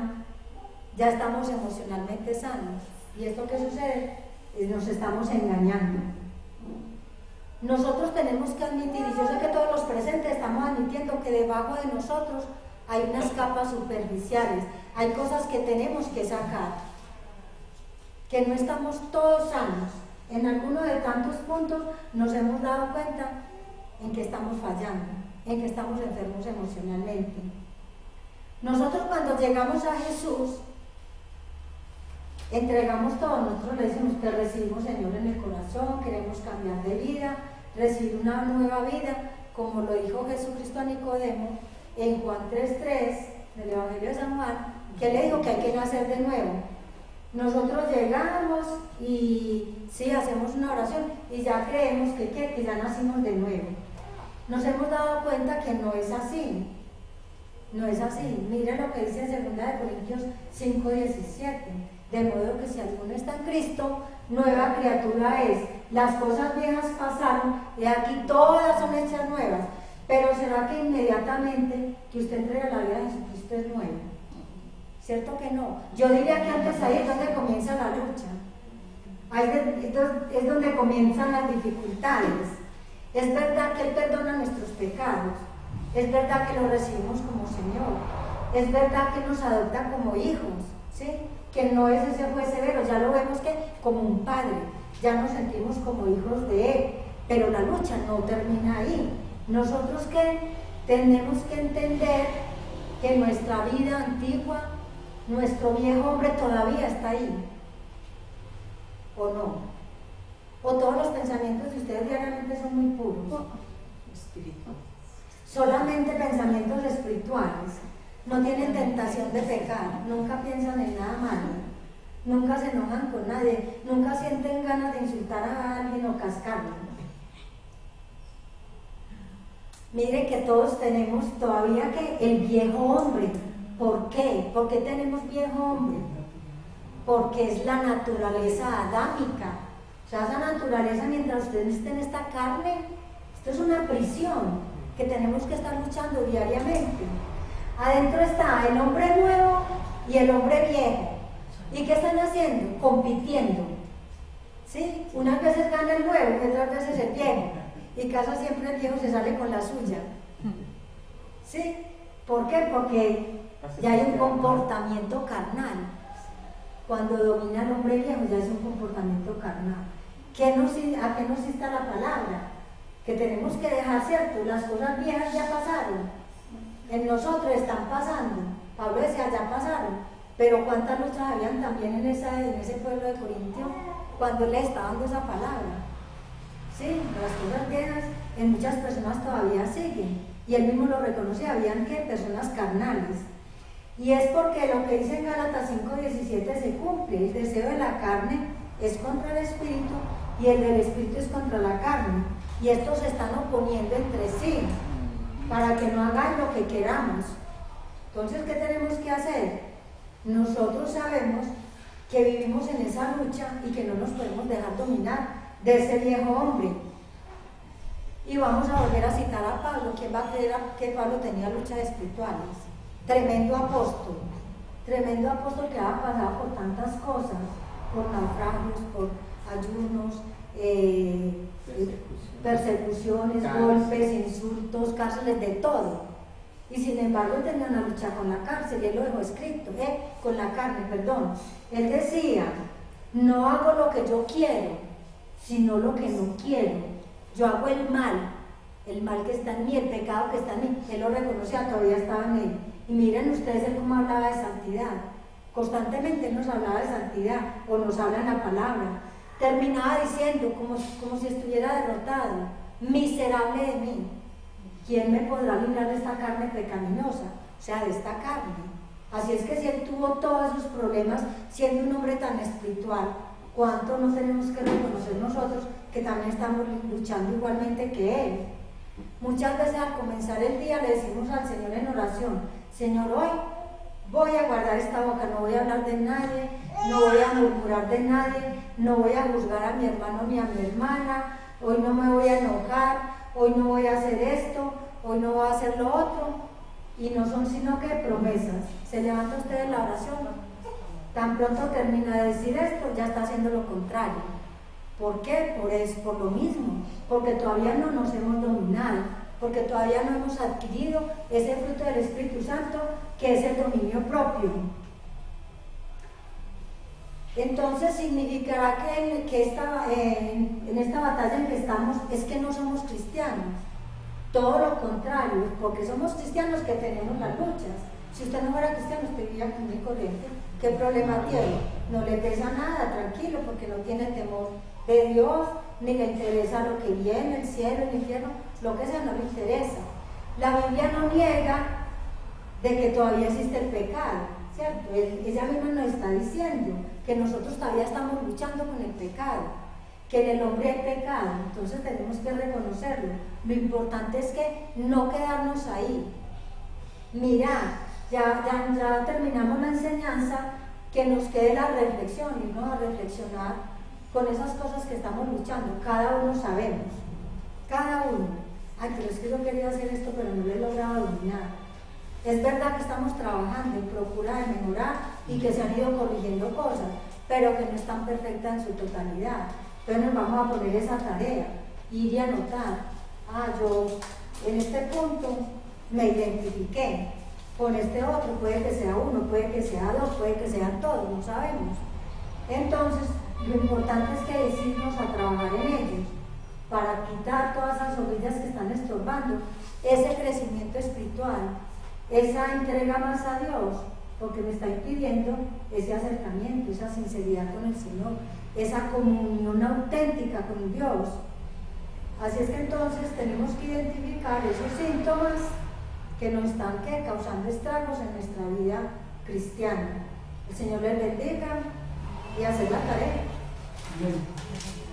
ya estamos emocionalmente sanos. ¿Y esto qué sucede? Nos estamos engañando. Nosotros tenemos que admitir, y yo sé que todos los presentes estamos admitiendo que debajo de nosotros hay unas capas superficiales, hay cosas que tenemos que sacar, que no estamos todos sanos. En alguno de tantos puntos nos hemos dado cuenta en que estamos fallando. en que estamos enfermos emocionalmente. Nosotros cuando llegamos a Jesús, entregamos todo. Nosotros le decimos, te recibimos, Señor, en el corazón, queremos cambiar de vida, recibir una nueva vida, como lo dijo Jesucristo a Nicodemo en Juan 3:3 del Evangelio de San Juan, que le dijo que hay que nacer de nuevo. Nosotros llegamos y sí, hacemos una oración y ya creemos que ya nacimos de nuevo. Nos hemos dado cuenta que no es así. No es así. Mire lo que dice en 2 Corintios 5:17. De modo que si alguno está en Cristo, nueva criatura es. Las cosas viejas pasaron y aquí todas son hechas nuevas. Pero ¿será que inmediatamente que usted entrega la vida a Jesucristo es nuevo? ¿Cierto que no? Yo diría que antes ahí es donde comienza la lucha. Ahí es donde comienzan las dificultades. Es verdad que Él perdona nuestros pecados. Es verdad que lo recibimos como Señor. Es verdad que nos adopta como hijos, ¿sí? Que no es ese juez severo, ya lo vemos que como un padre, ya nos sentimos como hijos de Él. Pero la lucha no termina ahí. Nosotros que tenemos que entender que nuestra vida antigua, nuestro viejo hombre todavía está ahí, ¿o no? O todos los pensamientos de ustedes diariamente son muy puros, solamente pensamientos espirituales, no tienen tentación de pecar, nunca piensan en nada malo, nunca se enojan con nadie, nunca sienten ganas de insultar a alguien o cascarlo. Mire que todos tenemos todavía que el viejo hombre. ¿Por qué? ¿Por qué tenemos viejo hombre? Porque es la naturaleza adámica. O sea, esa naturaleza, mientras ustedes estén en esta carne, esto es una prisión que tenemos que estar luchando diariamente. Adentro está el hombre nuevo y el hombre viejo. ¿Y qué están haciendo? Compitiendo. ¿Sí? Unas veces gana el nuevo y otras veces el viejo. Y casi siempre el viejo se sale con la suya. ¿Sí? ¿Por qué? Porque ya hay un comportamiento carnal. Cuando domina el hombre viejo ya es un comportamiento carnal. ¿A qué nos insta la palabra? Que tenemos que dejar, ¿cierto? Las cosas viejas ya pasaron. En nosotros están pasando. Pablo decía, ya pasaron. Pero ¿cuántas luchas habían también en ese pueblo de Corintio cuando él le estaba dando esa palabra? Sí, las cosas viejas en muchas personas todavía siguen. Y él mismo lo reconocía, habían que personas carnales. Y es porque lo que dice en Gálatas 5:17 se cumple. El deseo de la carne es contra el espíritu y el del espíritu es contra la carne. Y estos se están oponiendo entre sí para que no hagan lo que queramos. Entonces, ¿qué tenemos que hacer? Nosotros sabemos que vivimos en esa lucha y que no nos podemos dejar dominar de ese viejo hombre. Y vamos a volver a citar a Pablo. ¿Quién va a creer que Pablo tenía luchas espirituales? Tremendo apóstol que ha pasado por tantas cosas, por naufragios, por ayunos, persecuciones, golpes, insultos, cárceles, de todo. Y sin embargo tenía una lucha con la cárcel, y él lo dejó escrito, con la carne, perdón. Él decía, no hago lo que yo quiero, sino lo que no quiero. Yo hago el mal que está en mí, el pecado que está en mí. Él lo reconocía, todavía estaba en él. Y miren ustedes él cómo hablaba de santidad. Constantemente él nos hablaba de santidad, o nos habla en la palabra. Terminaba diciendo, como si estuviera derrotado, miserable de mí. ¿Quién me podrá librar de esta carne pecaminosa? O sea, de esta carne. Así es que si él tuvo todos esos problemas, siendo un hombre tan espiritual, ¿cuánto nos tenemos que reconocer nosotros que también estamos luchando igualmente que él? Muchas veces al comenzar el día le decimos al Señor en oración, Señor, hoy voy a guardar esta boca, no voy a hablar de nadie, no voy a murmurar de nadie, no voy a juzgar a mi hermano ni a mi hermana, hoy no me voy a enojar, hoy no voy a hacer esto, hoy no voy a hacer lo otro. Y no son sino que promesas. Se levanta usted en la oración, tan pronto termina de decir esto, ya está haciendo lo contrario. ¿Por qué? Por lo mismo, porque todavía no nos hemos dominado, porque todavía no hemos adquirido ese fruto del Espíritu Santo que es el dominio propio. Entonces significará que en esta batalla en que estamos es que no somos cristianos. todo lo contrario, porque somos cristianos que tenemos las luchas. Si usted no fuera cristiano, usted vivía común y corriente. ¿Qué problema tiene? No le pesa nada, tranquilo, porque no tiene temor de Dios, ni le interesa lo que viene, el cielo, el infierno, lo que sea, no le interesa. La Biblia no niega de que todavía existe el pecado, ¿cierto? Ella misma nos está diciendo que nosotros todavía estamos luchando con el pecado, que en el hombre hay pecado, entonces tenemos que reconocerlo. Lo importante es que no quedarnos ahí. Mirad, ya terminamos la enseñanza, que nos quede la reflexión, irnos a reflexionar con esas cosas que estamos luchando. Cada uno sabemos, cada uno. Ay, pero es que yo quería hacer esto, pero no lo he logrado dominar. Es verdad que estamos trabajando en procura de mejorar y que se han ido corrigiendo cosas, pero que no están perfectas en su totalidad. Entonces nos vamos a poner esa tarea, ir y anotar. Yo en este punto me identifiqué con este otro, puede que sea uno, puede que sea dos, puede que sean todos, no sabemos. Entonces, lo importante es que decirnos a trabajar en ellos para quitar todas esas orillas que están estorbando ese crecimiento espiritual, esa entrega más a Dios, porque me está impidiendo ese acercamiento, esa sinceridad con el Señor, esa comunión auténtica con Dios. Así es que entonces tenemos que identificar esos síntomas que nos están causando estragos en nuestra vida cristiana. El Señor les bendiga y hacer la tarea. Bien.